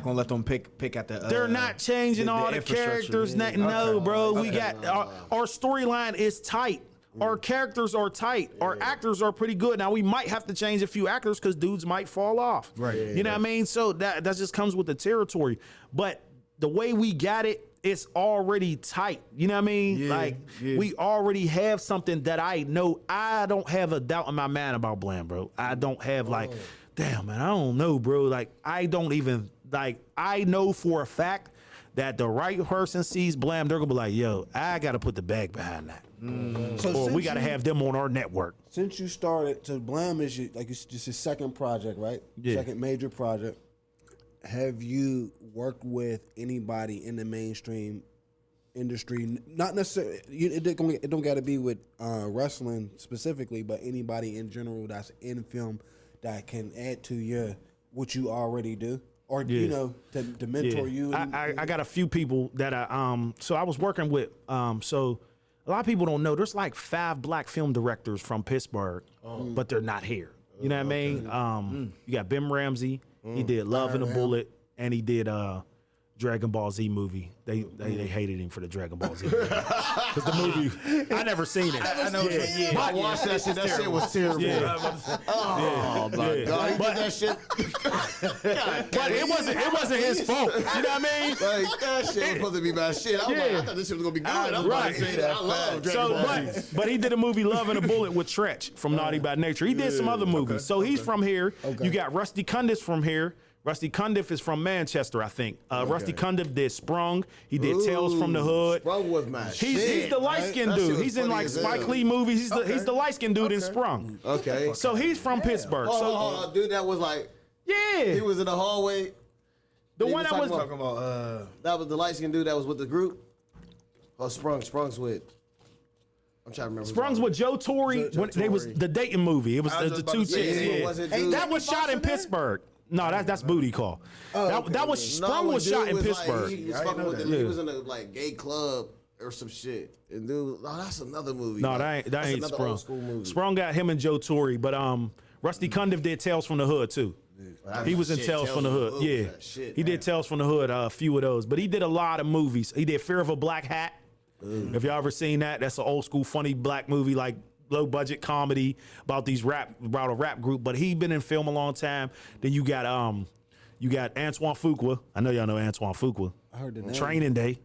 gonna let them pick at the. they're not changing all the infrastructure. characters. No, bro. We got our storyline is tight. Our characters are tight. Our actors are pretty good. Now we might have to change a few actors because dudes might fall off. Right. You know what I mean? So that just comes with the territory. But the way we got it, it's already tight. You know what I mean? We already have something that I know. I don't have a doubt in my mind about Blam, bro. I don't have damn, man, I don't know, bro. Like, I don't even, I know for a fact that the right person sees Blam, they're gonna be like, yo, I gotta put the bag behind that. Or we gotta have them on our network. Since you started, so Blam is it's just your second project, right? Yeah. Second major project. Have you worked with anybody in the mainstream industry? Not necessarily. It don't got to be with wrestling specifically, but anybody in general that's in film that can add to what you already do, or to mentor you. I got a few people that so I was working with so a lot of people don't know there's like 5 black film directors from Pittsburgh, but they're not here. You know what I mean? You got Ben Ramsey. He did Love and a Bullet, and he did Dragon Ball Z movie. They hated him for the Dragon Ball Z movie. Because the movie, I never seen it. I know. I watched that shit. That shit was terrible. Oh my god, he did that shit. But it wasn't his fault. You know what I mean? Like that shit was supposed to be my shit. I was like, I thought this shit was gonna be good. I'm about to say that. I love Dragon Ball Z. But he did a movie Love and a Bullet with Tretch from Naughty by Nature. He did some other movies. So he's from here. You got Rusty Cundiff from here. Rusty Cundiff is from Manchester, I think. Rusty Cundiff did Sprung. He did Tales from the Hood. Sprung was my shit. He's the light-skinned That shit dude. was He's in funny like as Spike hell. Lee movies. He's the light-skinned dude in Sprung. Okay. So he's from Pittsburgh. Hold So on, dude, that was like yeah, he was in the hallway. the he one was that was talking That was the light skinned dude that was with the group. Oh, Sprung's with. I'm trying to remember. Sprung's with Joe Torre. When they was the dating movie. It was the two chicks. Yeah, Yeah, was it, dude? that was shot in Pittsburgh. No, that's Booty Call. That was Sprung was shot in Pittsburgh. He was fucking with he was in a like gay club or some shit. And dude, that's another movie. No, like, that that's ain't another Sprung. old school movie. Sprung got him and Joe Torre, but Rusty Cundiff did Tales from the Hood too. He was in Tales from the Hood. Yeah, he did Tales from the Hood. A few of those, but he did a lot of movies. He did Fear of a Black Hat. If y'all ever seen that, that's an old school funny black movie, like low budget comedy about a rap group. But he been in film a long time. Then you got Antoine Fuqua. I know y'all know Antoine Fuqua. I heard the name. Training Day.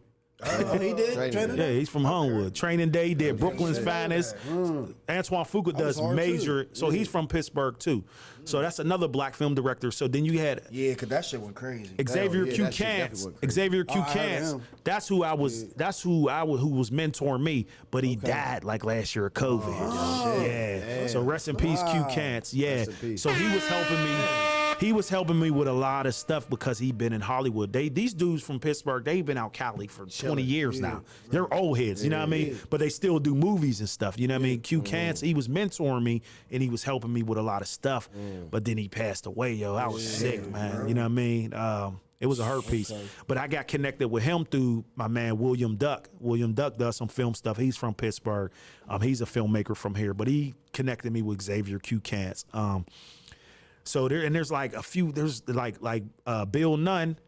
Oh, he did. Yeah, he's from Homewood. Training Day, he did Brooklyn's Finest. Antoine Fuqua does hard, major, too. so he's from Pittsburgh too. So that's another black film director. So then you had because that shit went crazy. Xavier yeah, Q. that shit definitely Cants. went crazy. Xavier Q. I heard Cants. him. That's who I was. That's who was mentoring me. But he died like last year of COVID. Yeah. So rest in peace, Q. Cants. Yeah. Rest in peace. So he was helping me. He was helping me with a lot of stuff because he'd been in Hollywood. These dudes from Pittsburgh, they've been out Cali for 20 years now. They're old heads, you know what I mean? But they still do movies and stuff, you know what I mean? Q Cants, he was mentoring me and he was helping me with a lot of stuff. But then he passed away, yo. I was sick, man. You know what I mean? It was a hurt piece. But I got connected with him through my man William Duck. William Duck does some film stuff. He's from Pittsburgh. He's a filmmaker from here, but he connected me with Xavier Q. Cants. So there's like a few. There's like Bill Nunn.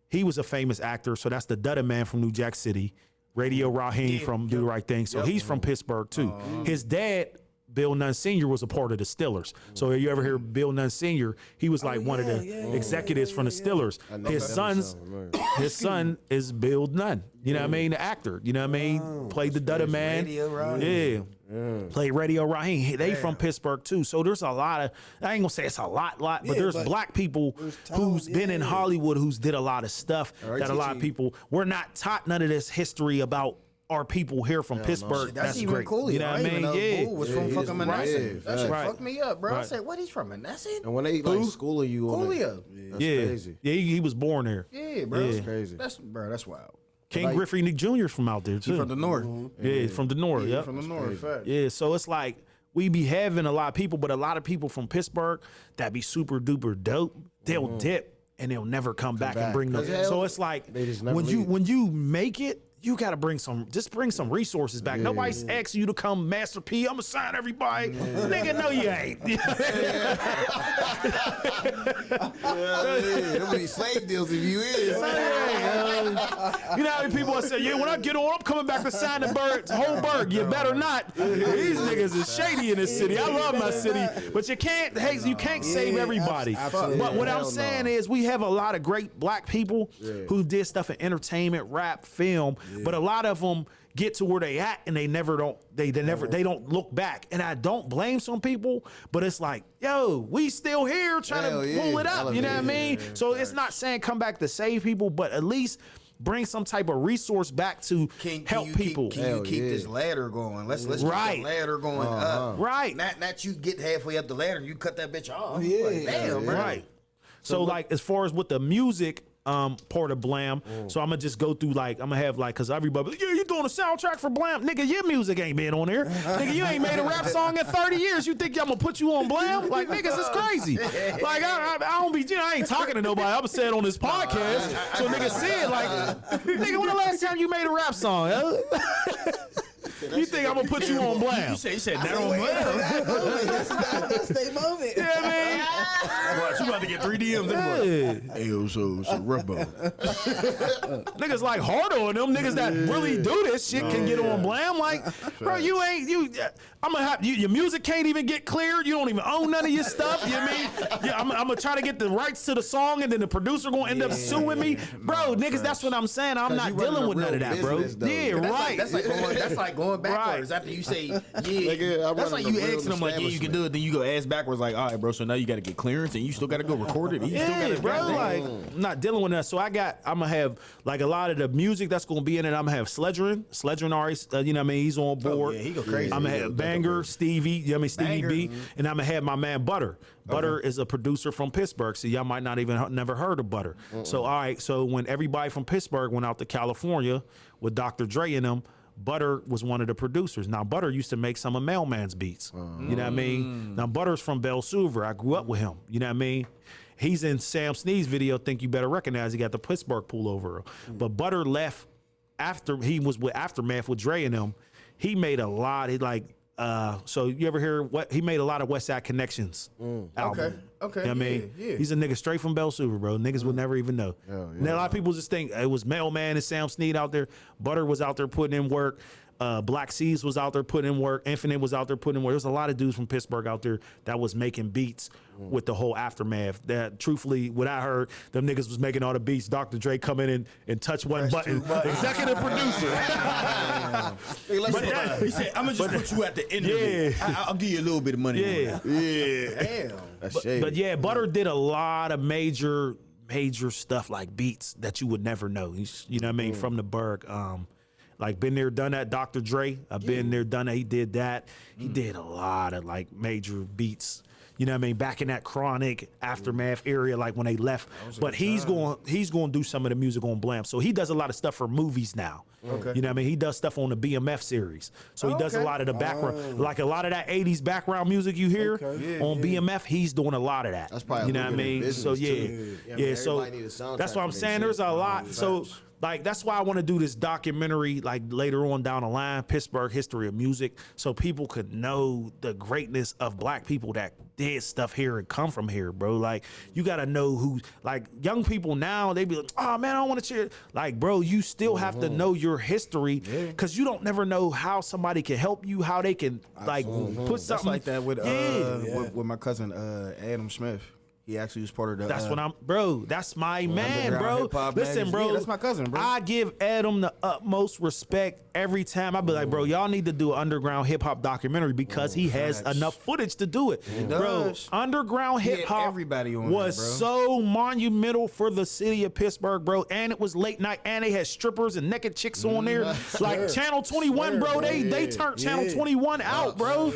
He was a famous actor. So that's the Dutta Man from New Jack City. Radio Raheem from Do the Right Thing. So he's from Pittsburgh too. His dad, Bill Nunn Sr., was a part of the Stillers. So you ever hear Bill Nunn Sr.? He was like one of the executives from the Stillers. His son is Bill Nunn. You know what I mean? The actor. You know what I mean? Played the Dutta Man. Yeah. Played Radio Raheem. They from Pittsburgh too. So there's a lot of, I ain't gonna say it's a lot, but there's black people who's been in Hollywood who's did a lot of stuff that a lot of people, we're not taught none of this history about our people here from Pittsburgh. That's even great. cool. You know what I mean? Yeah. Bull was from fucking Manassas. That shit Right. fucked me up, bro. I Right. said, what, he's from Manassas? And when they like schooling you on Coolio. that's Yeah. crazy. Yeah, he was born there. Yeah, bro. Yeah. That's crazy. That's wild. King Griffey Jr.'s from out there too. From the north. Yeah, from the north. Yeah, Yep. from the north. Fact. Yeah, so it's like we be having a lot of people, but a lot of people from Pittsburgh that be super duper dope, they'll dip and they'll never come back and bring them. So it's like when you make it, you gotta bring some resources back. Nobody's asking you to come, Master P. I'm gonna sign everybody. Nigga, no, you ain't. There'll be slave deals if you is. You know how many people say, yeah, when I get on, I'm coming back to sign the whole Berg. You better not. These niggas is shady in this city. I love my city, but you can't save everybody. But what I'm saying is we have a lot of great black people who did stuff in entertainment, rap, film, but a lot of them get to where they at and they don't look back. And I don't blame some people, but it's like, yo, we still here trying to pull it up. You know what I mean? So it's not saying come back to save people, but at least bring some type of resource back to help people. Can you keep this ladder going? Let's keep the ladder going up. Right. Not you get halfway up the ladder and you cut that bitch off. Damn, right. So like as far as with the music part of Blam, so I'm gonna just go through I'm gonna have cause everybody, yeah, you doing a soundtrack for Blam, nigga, your music ain't been on there, nigga, you ain't made a rap song in 30 years. You think I'm gonna put you on Blam? Like niggas is crazy. Like I don't be, I ain't talking to nobody. I'm gonna say it on this podcast, so niggas see it. Like nigga, when the last time you made a rap song? You think I'm gonna put you on Blam? You said that on Blam. That's their moment. Yeah, man. Watch, you about to get 3 DMs. Hey, yo, so Rubbo. Niggas like hard on them. Niggas that really do this shit can get on Blam. Like, bro, I'm gonna have your music can't even get cleared. You don't even own none of your stuff. You know what I mean? Yeah, I'm gonna try to get the rights to the song, and then the producer gonna end up suing me, bro. Niggas, that's what I'm saying. I'm not dealing with none of that, bro. Yeah, right. That's like going backwards after you say That's like you asking them like, yeah, you can do it. Then you go ass backwards like, all right, bro. So now you got to get clearance, and you still got to go record it. And you still got to, bro. Like, I'm not dealing with that. So I'm gonna have like a lot of the music that's gonna be in it. I'm gonna have Sledgerin artist. You know what I mean? He's on board. Yeah, he go crazy. I'm gonna have Banger, Stevie. You know what I mean? Stevie B. And I'm gonna have my man Butter. Butter is a producer from Pittsburgh, so y'all might not even never heard of Butter. So all right, so when everybody from Pittsburgh went out to California with Dr. Dre and them, Butter was one of the producers. Now, Butter used to make some of Mailman's beats. You know what I mean? Now, Butter's from Belle Suver. I grew up with him. You know what I mean? He's in Sam Snead's video, Think You Better Recognize. He got the Pittsburgh pullover. But Butter left after he was with Aftermath with Dre and them. He made a lot. So you ever hear what he made a lot of West Side Connections album. Okay. You know what I mean? Yeah. He's a nigga straight from Belle Suver, bro. Niggas would never even know. Now, a lot of people just think it was Mailman and Sam Snead out there. Butter was out there putting in work. Black Seas was out there putting in work. Infinite was out there putting in work. There's a lot of dudes from Pittsburgh out there that was making beats with the whole Aftermath. That truthfully, what I heard, them niggas was making all the beats. Dr. Dre come in and touch one button. Executive producer. He said, I'm gonna just put you at the end of it. I'll give you a little bit of money. Yeah. Damn. But yeah, Butter did a lot of major stuff like beats that you would never know. You know what I mean? From the Berg. Like been there, done that. Dr. Dre, I've been there, done that. He did that. He did a lot of like major beats. You know what I mean? Back in that Chronic Aftermath area, like when they left. But he's going to do some of the music on Blam. So he does a lot of stuff for movies now. Okay. You know what I mean? He does stuff on the BMF series. So he does a lot of the background, like a lot of that 80s background music you hear on BMF. He's doing a lot of that. That's probably you know what I mean? So yeah. So that's what I'm saying. There's a lot. So. Like, that's why I want to do this documentary, like, later on down the line, Pittsburgh History of Music, so people could know the greatness of black people that did stuff here and come from here, bro. Like, you got to know who, like, young people now, they be like, oh, man, I don't want to cheer. Like, bro, you still have to know your history, because you don't never know how somebody can help you, how they can, like, put something. That's like that with my cousin, Adam Smith. He actually was part of the. That's what I'm, bro. That's my man, bro. Listen, bro. Yeah, that's my cousin, bro. I give Adam the utmost respect every time. I be like, bro, y'all need to do an underground hip hop documentary because he has enough footage to do it, bro. Underground hip hop was so monumental for the city of Pittsburgh, bro. And it was late night, and they had strippers and naked chicks on there. Like Channel 21, bro. They turned Channel 21 out, bro.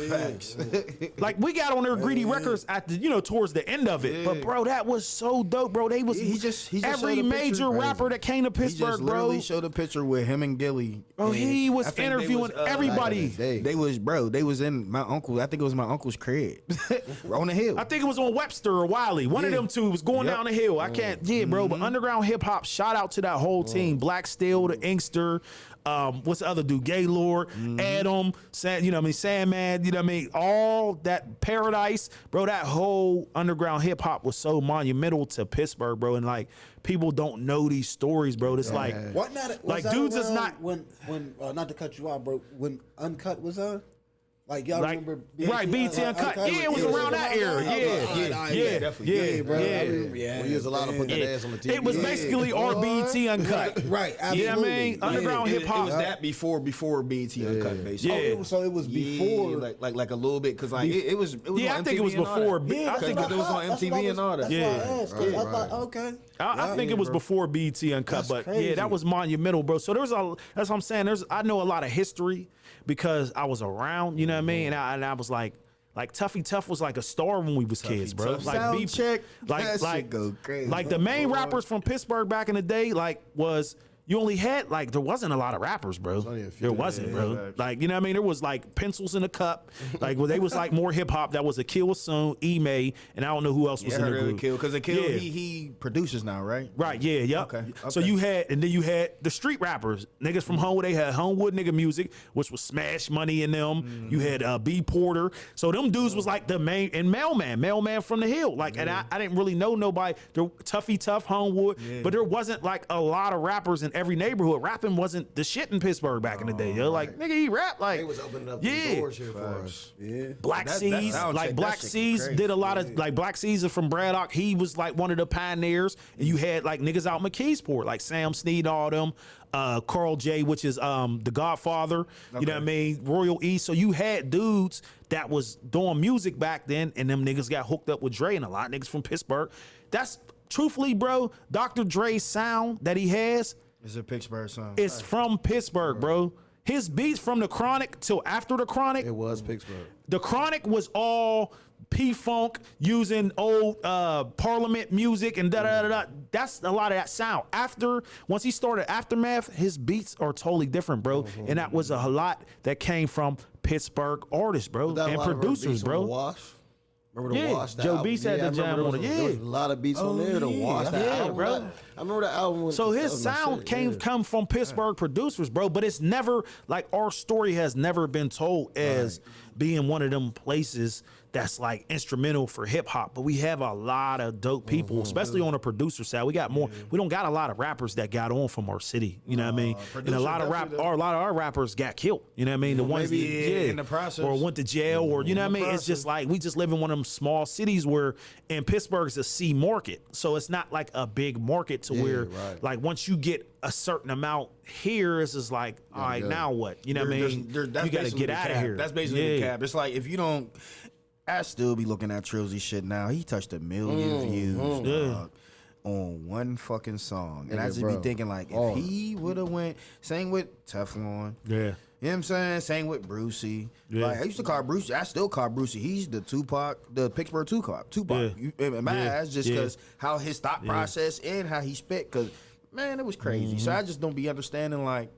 Like we got on there Greedy Records at the towards the end of it. But bro, that was so dope, bro. They was He just every showed a major picture. rapper that came to He just Pittsburgh, literally bro. showed a picture with him and Gilly. Bro, and he was I think they interviewing everybody. They was in my uncle. I think it was my uncle's crib on the hill. I think it was on Webster or Wiley. One of them two was going down the hill. I can't, bro. But underground hip hop, shout out to that whole team. Black Steel, the Inkster, what's the other dude? Gaylord, Adam, Sandman, all that Paradise, bro. That whole underground hip hop was so monumental to Pittsburgh, bro. And like people don't know these stories, bro. It's like, What not? like that dudes is around not when not to cut you out, bro. When Uncut was on, like y'all like remember? right, BT Uncut. Yeah, it was around that era. Yeah, bro. We used a lot of putting that ass on the TV. It was basically our BT Uncut. Right, absolutely. You know what I mean? Underground hip It hop. was that before BT Uncut, basically. Yeah. So it was before. like a little bit, because like it was. Yeah, on I think it was MTV and all before. that. I think it was on MTV and all that. That's why I asked. 'Cause I thought, okay. I think it was before BT Uncut, That's but crazy. yeah, that was monumental, bro. So that's what I'm saying. I know a lot of history because I was around, you know what I mean? And I was like Tuffy Tuff was like a star when we was kids, bro. Tuff. Like Sound check. That like shit go crazy. like the main rappers from Pittsburgh back in the day, like was. You only had there wasn't a lot of rappers, bro. There wasn't, bro. Like, you know what I mean? There was like Pencils in a Cup. Like, they was like more hip hop. That was Akil Soon, Ime, and I don't know who else was in the group. Because Akil, he produces now, right? Right, yeah, yep. Okay. So you had the street rappers, niggas from Homewood. They had Homewood nigga music, which was Smash Money in them. You had B Porter. So them dudes was like the main, and Mailman from the Hill. Like, and I didn't really know nobody. Tuffy Tuff, Homewood, but there wasn't like a lot of rappers in every neighborhood. Rapping wasn't the shit in Pittsburgh back in the day. Yo, like nigga, he rap like They was opening up the doors here for us. Yeah. Black That Seas, sound like check, Black that shit Seas crazy. did a lot of like Black Seas are from Braddock. He was like one of the pioneers, and you had like niggas out McKeesport, like Sam Snead, all them. Carl J, which is the Godfather, you know what I mean? Royal East. So you had dudes that was doing music back then, and them niggas got hooked up with Dre, and a lot of niggas from Pittsburgh. That's truthfully, bro, Dr. Dre's sound that he has It's a Pittsburgh song. is from Pittsburgh, bro. His beats from the Chronic till after the Chronic. It was Pittsburgh. The Chronic was all P-Funk using old Parliament music and da-da-da-da. That's a lot of that sound. Once he started Aftermath, his beats are totally different, bro. And that was a lot that came from Pittsburgh artists, bro, and producers, bro. Remember the Yeah, Wash? Joe B said I the jam remember on it. there was Yeah. a lot of beats on there. The Wash, that yeah, album, bro. I remember that album. So that his was my sound shit, come from Pittsburgh producers, bro. But it's never like our story has never been told as being one of them places that's like instrumental for hip hop. But we have a lot of dope people, especially on the producer side. We got more. We don't got a lot of rappers that got on from our city. You know what I mean? And a lot of a lot of our rappers got killed. You know what I mean? The ones that in the process, or went to jail, or you know what I mean? It's just like we just live in one of them small cities where, and Pittsburgh's a C market, so it's not like a big market to where like once you get a certain amount here, it's just like, all right, now what? You know what I mean? You got to get out of here. That's basically the cap. It's like if you don't, I still be looking at Trilzy shit now. He touched 1 million views, dog, on one fucking song, and I just be thinking like, if he would have went, same with Teflon, Yeah. you know what I'm saying? Same with Brucey. Yeah. Like I used to call Brucey. I still call Brucey. He's the Tupac, the Pittsburgh Tupac. Yeah. In my eyes, just Yeah. because how his thought process and how he spit. Because man, it was crazy. So I just don't be understanding. Like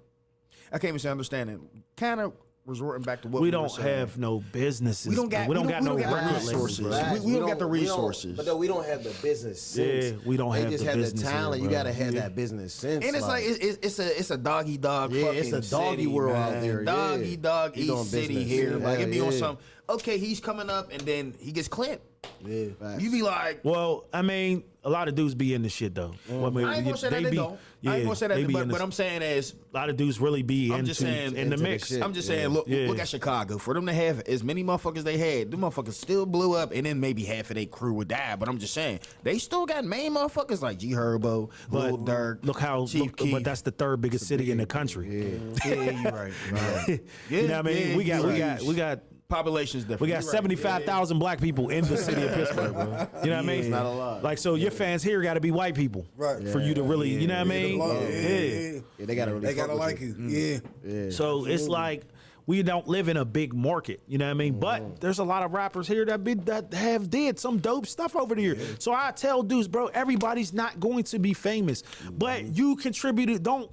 I can't even say understanding. Kind of resorting back to what We were don't saying. have no businesses. We don't got no resources. resources. We don't got the resources. But though we don't have the business sense. Yeah, we don't they have just the have business the talent. here, You bro. gotta have that business sense. And it's like it's a doggy dog. Yeah, fucking it's a doggy city, world man. out there. Doggy Yeah. dog We East doing City business. here. Yeah, Like it be on yeah. some. Okay, he's coming up and then he gets clipped. Yeah, facts. You be like, Well, I mean, a lot of dudes be in the shit though. Well, I ain't gonna say that they don't. I ain't gonna say they that, be in but the- what I'm saying is, a lot of dudes really be I'm into just saying in the into the mix. shit. I'm just Yeah. saying, look Yeah. at Chicago. For them to have as many motherfuckers they had, them motherfuckers still blew up, and then maybe half of their crew would die. But I'm just saying, they still got main motherfuckers like G Herbo, Lil Durk. Look how, Chief Keef. but that's the third biggest city in the country. Yeah, you're right. You know what I mean? We got population's different. We got You're right. 75,000 black people in the city of Pittsburgh, bro. You know what I mean? not a lot. Like, so your fans here got to be white people, Right. For you to really, you know what I mean? Yeah. Yeah, they gotta really They gotta fuck with like you. Yeah. So it's like we don't live in a big market, you know what I mean? But there's a lot of rappers here that have did some dope stuff over there. So I tell dudes, bro, everybody's not going to be famous, but you contributed. Don't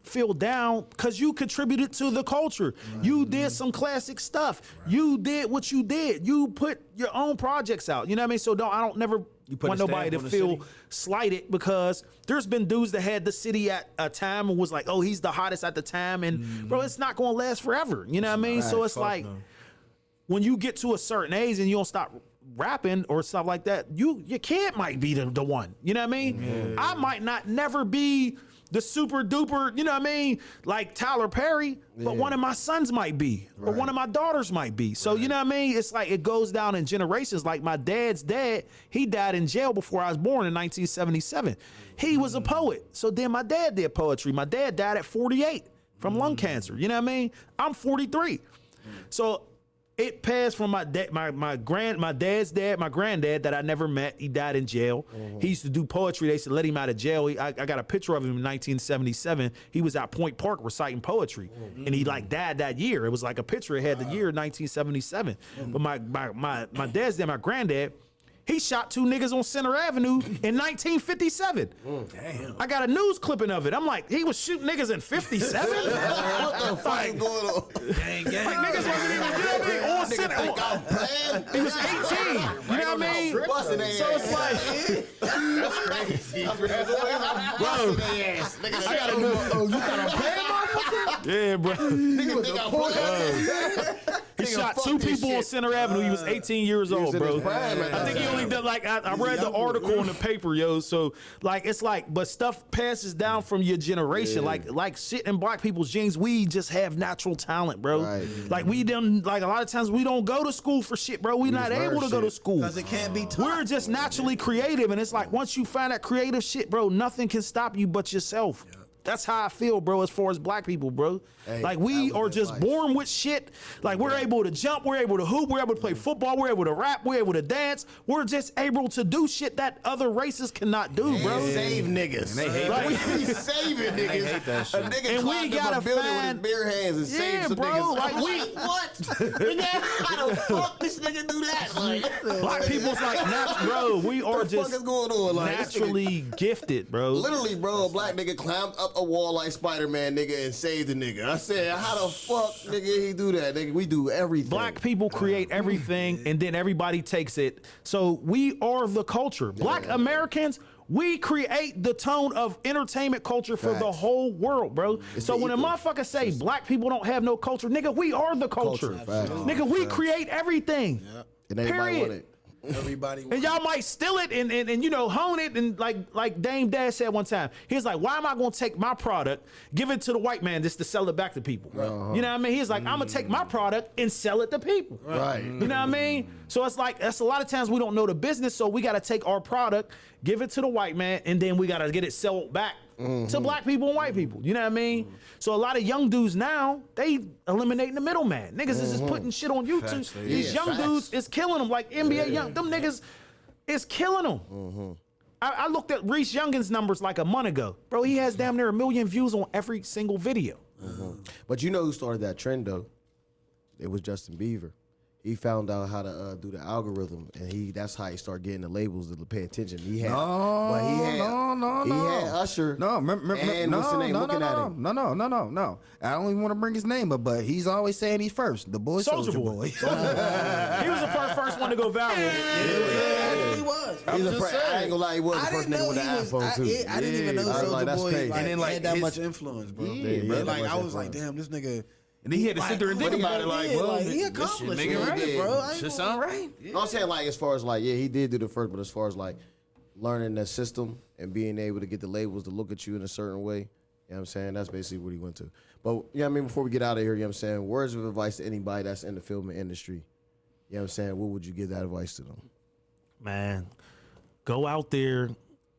feel down because you contributed to the culture. You did some classic stuff. You did what you did. You put your own projects out. You know what I mean? So I don't never want nobody to feel slighted, because there's been dudes that had the city at a time and was like, oh, he's the hottest at the time. And bro, it's not going to last forever. You know what I mean? So it's like when you get to a certain age and you don't stop rapping or stuff like that, your kid might be the one. You know what I mean? I might not never be the super duper, you know what I mean, like Tyler Perry, but one of my sons might be, or one of my daughters might be. So, you know what I mean? It's like it goes down in generations. Like my dad's dad, he died in jail before I was born in 1977. He was a poet. So then my dad did poetry. My dad died at 48 from lung cancer. You know what I mean? I'm 43. So it passed from my dad's dad, my granddad that I never met. He died in jail. He used to do poetry. They used to let him out of jail. I got a picture of him in 1977. He was at Point Park reciting poetry, and he like died that year. It was like a picture. It had the year 1977. But my dad's dad, my granddad, he shot 2 niggas on Center Avenue in 1957. Damn. I got a news clipping of it. I'm like, he was shooting niggas in 57? What the fuck is going on? Gang. Like niggas wasn't even, you know what I mean? On Center. He was 18. You know what I mean? So it's like, That's crazy. bro, I got a news. Oh, you thought I'm playing, motherfucker? Yeah, bro. Nigga think I'm playing. He shot 2 people on Center Avenue. He was 18 years old, in bro. his prime at I think he only did like I read the article in the paper, yo. So like it's like, but stuff passes down from your generation. Like shit in black people's genes. We just have natural talent, bro. Right. Like we done, like a lot of times we don't go to school for shit, bro. We not just learn able to go to shit. school Because it can't be taught. We're just naturally creative, and it's like once you find that creative shit, bro, nothing can stop you but yourself. That's how I feel, bro, as far as black people, bro. Hey, like we that are was just advice. born with shit. Like we're able to jump, we're able to hoop, we're able to play football, we're able to rap, we're able to dance. We're just able to do shit that other races cannot do, bro. Save niggas. they hate Like, We saving niggas. hate that shit. A nigga And we climbed up gotta a building find- with his bare hands and saved Yeah, some bro, niggas. like, I'm we- what? Nigga, how the fuck this nigga do that? Like, Black people's like, bro, we are what the fuck just is going on? Like, this nigga- naturally gifted, bro. Literally, bro, a black nigga climbed up a wall like Spider-Man, nigga, and saved the nigga. I said, how the fuck, nigga, he do that, nigga? We do everything. Black people create everything, and then everybody takes it. So we are the culture. Black Americans, we create the tone of entertainment culture for the Facts. whole world, bro. So the when a ether. motherfucker say black people don't have no culture, nigga, we are the culture. Facts. Nigga, we create everything. And everybody Period. want it. Everybody. And y'all might steal it and you know hone it, and like Dame Dash said one time, he's like, why am I gonna take my product, give it to the white man just to sell it back to people? You know what I mean? He's like, I'm gonna take my product and sell it to people. Right. You know what I mean? So it's like that's a lot of times we don't know the business, so we gotta take our product, give it to the white man, and then we gotta get it sold back to black people and white people. You know what I mean? So a lot of young dudes now, they eliminating the middleman. Niggas is just putting shit on YouTube. These young dudes is killing them. Like NBA young, them niggas is killing them. I looked at Reese Youngins' numbers like a month ago. Bro, he has damn near 1 million views on every single video. But you know who started that trend though? It was Justin Bieber. He found out how to do the algorithm, and that's how he started getting the labels to pay attention. He had, but he had Usher. No, and what's the name? Looking at him. No. I don't even want to bring his name up, but he's always saying he's first. The boy, Soulja Boy. He was the first one to go viral. He was. I ain't gonna lie, he was the I first didn't nigga know with the he was. iPhone too. I didn't even know I was like, Soulja that's Boy crazy. like, And then, like, had that his- much influence, bro. Yeah, Bro, yeah, like that I much was like, influence. damn, this nigga. And then he had to sit there and think about it, like, well, like, he this accomplished shit, it, nigga, right, bro. I ain't should gonna- sound right. I'm saying like as far as like, yeah, he did do the first, but as far as like learning the system and being able to get the labels to look at you in a certain way, you know what I'm saying? That's basically what he went to. But yeah, I mean, before we get out of here, you know what I'm saying? Words of advice to anybody that's in the film industry. You know what I'm saying? What would you give that advice to them? Man, go out there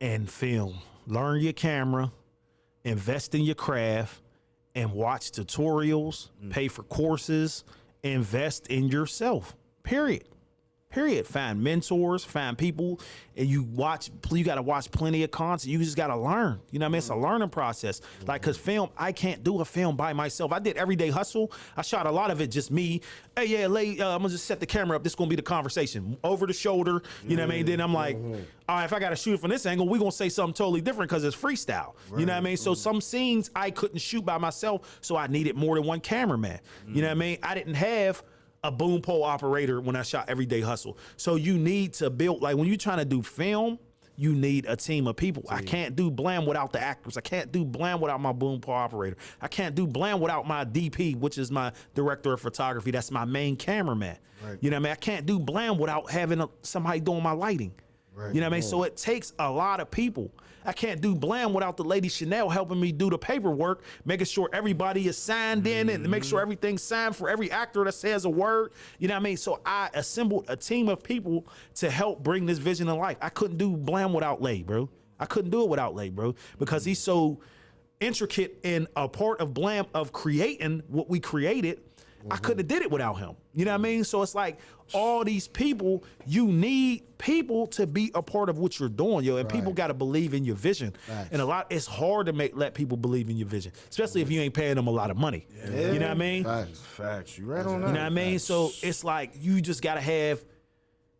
and film. Learn your camera, invest in your craft, and watch tutorials, pay for courses, invest in yourself. Period. Period. Find mentors, find people, and you got to watch plenty of content. You just got to learn. You know what I mean? It's a learning process. Like, cause film, I can't do a film by myself. I did Everyday Hustle. I shot a lot of it just me. Hey, yeah, I'm gonna just set the camera up. This gonna be the conversation over the shoulder. You know what I mean? Then I'm like, all right, if I got to shoot it from this angle, we're gonna say something totally different because it's freestyle. You know what I mean? So some scenes I couldn't shoot by myself, so I needed more than one cameraman. You know what I mean? I didn't have a boom pole operator when I shot Everyday Hustle. So you need to build, like when you're trying to do film, you need a team of people. I can't do Blam without the actors. I can't do Blam without my boom pole operator. I can't do Blam without my DP, which is my director of photography. That's my main cameraman. You know what I mean? I can't do Blam without having somebody doing my lighting. You know what I mean? So it takes a lot of people. I can't do Blam without the lady Chanel helping me do the paperwork, making sure everybody is signed in and make sure everything's signed for every actor that says a word. You know what I mean? So I assembled a team of people to help bring this vision to life. I couldn't do Blam without Lay, bro. I couldn't do it without Lay, bro, because he's so intricate in a part of Blam of creating what we created. I couldn't have did it without him. You know what I mean? So it's like all these people, you need people to be a part of what you're doing, yo. And people got to believe in your vision. And it's hard to let people believe in your vision, especially if you ain't paying them a lot of money. You know what I mean? Facts. You right on that. You know what I mean? So it's like you just got to have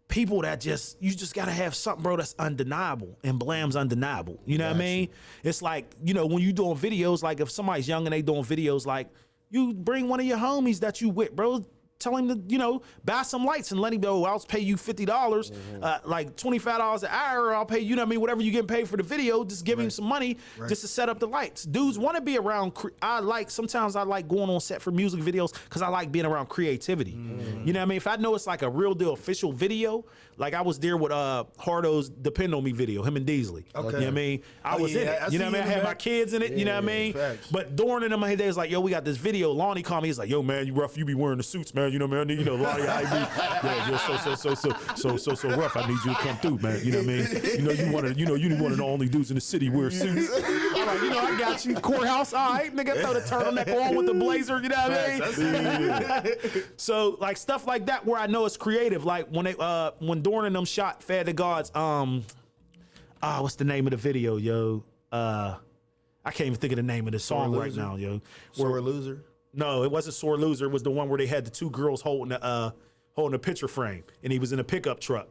people that you just got to have something, bro, that's undeniable. And Blam's undeniable. You know what I mean? It's like, you know, when you doing videos, like if somebody's young and they doing videos, like, you bring one of your homies that you with, bro. Tell him to, you know, buy some lights and let him go. I'll pay you $50, like $25 an hour. I'll pay you know what I mean, whatever you getting paid for the video. Just give him some money just to set up the lights. Dudes want to be around. Sometimes I like going on set for music videos because I like being around creativity. You know what I mean? If I know it's like a real deal official video, like I was there with Hardo's Depend on Me video, him and Deasley. You know what I mean? I was in it. You know what I mean? I had my kids in it. You know what I mean? But during them, they was like, yo, we got this video. Lonnie called me. He's like, yo, man, you rough. You be wearing the suits, man. You know, man. You know, Lonnie, I be, so rough. I need you to come through, man. You know what I mean? You know, you one of the only dudes in the city wear suits. I'm like, you know, I got you. Courthouse, all right, nigga, throw the turtleneck on with the blazer. You know what I mean? So like stuff like that where I know it's creative. Like when Dorn and them shot Fad the Gods. What's the name of the video, yo? I can't even think of the name of the song right now, yo. Sore Loser. No, it wasn't Sore Loser. It was the one where they had the two girls holding a picture frame, and he was in a pickup truck.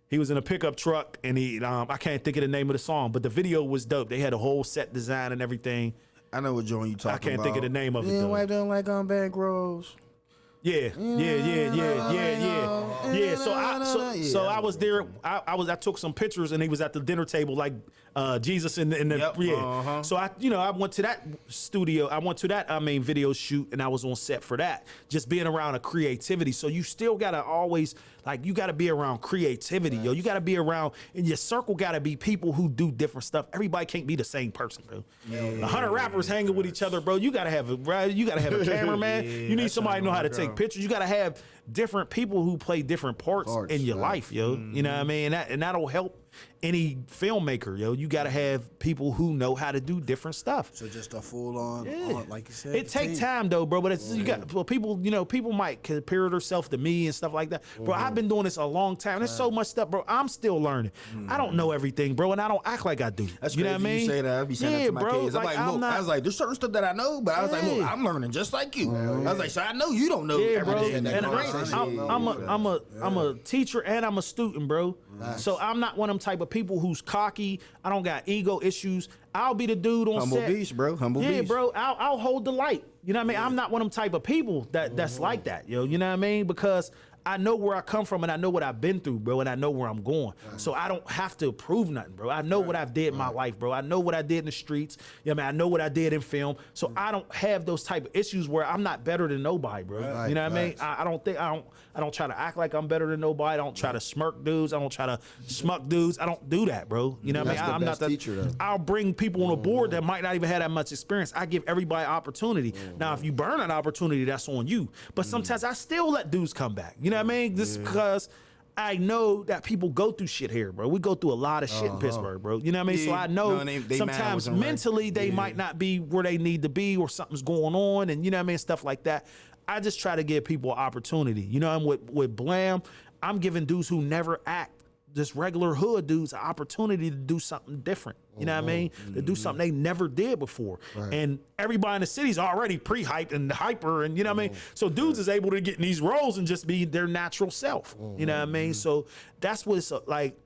He was in a pickup truck, and I can't think of the name of the song, but the video was dope. They had a whole set design and everything. I know what joint you talking about. I can't think of the name of it, though. Wipe down like on Bank Rose. Yeah. So I was there. I took some pictures, and he was at the dinner table, like Jesus in the So I went to that studio. I went to that video shoot, and I was on set for that. Just being around a creativity. So you still gotta always you gotta be around creativity, yo. You gotta be around, and your circle gotta be people who do different stuff. Everybody can't be the same person, bro. 100 rappers hanging with each other, bro. You gotta have a cameraman. You need somebody who know how to take pictures. You gotta have different people who play different parts in your life, yo. You know what I mean? And that'll help any filmmaker, yo. You gotta have people who know how to do different stuff. So just a full on, like you said. It takes time though, bro. But it's people. You know, people might compare themselves to me and stuff like that, bro. I've been doing this a long time. There's so much stuff, bro. I'm still learning. I don't know everything, bro, and I don't act like I do. That's you know crazy what I mean? You say that. I be saying that to my kids. I'm like, look, I was like, there's certain stuff that I know, but I was like, look, I'm learning just like you. I was like, so I know you don't know everything. And I'm a teacher and I'm a student, bro. So I'm not one of them type of people who's cocky. I don't got ego issues. I'll be the dude on Humble set. beast, bro. Humble beast. Yeah, bro. I'll hold the light. You know what I mean? I'm not one of them type of people that's like that, yo. You know what I mean? Because I know where I come from and I know what I've been through, bro, and I know where I'm going. So I don't have to prove nothing, bro. I know what I've did in my life, bro. I know what I did in the streets. You know what I mean? I know what I did in film. So I don't have those type of issues where I'm not better than nobody, bro. You know what I mean? I don't try to act like I'm better than nobody. I don't try to smirk dudes. I don't try to smuck dudes. I don't do that, bro. You know what I mean? I'm not the teacher, though. I'll bring people on the board that might not even have that much experience. I give everybody opportunity. Now, if you burn an opportunity, that's on you. But sometimes I still let dudes come back. You know what I mean? Because I know that people go through shit here, bro. We go through a lot of shit in Pittsburgh, bro. You know what I mean? So I know they sometimes mentally they might not be where they need to be or something's going on and you know what I mean? Stuff like that. I just try to give people an opportunity. You know, and with Blam, I'm giving dudes who never act, just regular hood dudes, an opportunity to do something different. You know what I mean? To do something they never did before. And everybody in the city's already pre-hyped and hyper, and you know what I mean? So dudes is able to get in these roles and just be their natural self. You know what I mean? So that's what it's like.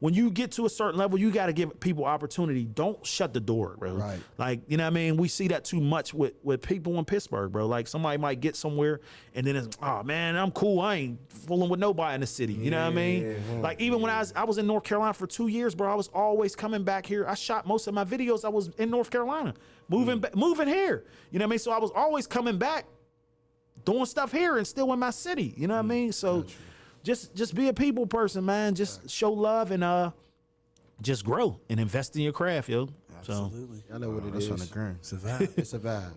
When you get to a certain level, you got to give people opportunity. Don't shut the door, bro. Right. Like, you know what I mean? We see that too much with people in Pittsburgh, bro. Like, somebody might get somewhere and then it's, oh, man, I'm cool. I ain't fooling with nobody in the city. You know what I mean? Like, even when I was in North Carolina for 2 years, bro, I was always coming back here. I shot most of my videos. I was in North Carolina, moving here. You know what I mean? So I was always coming back, doing stuff here and still in my city. You know what I mean? So just be a people person, man. Just show love and just grow and invest in your craft, yo. Absolutely. I know what it That's is. on the ground. It's a vibe. It's a vibe.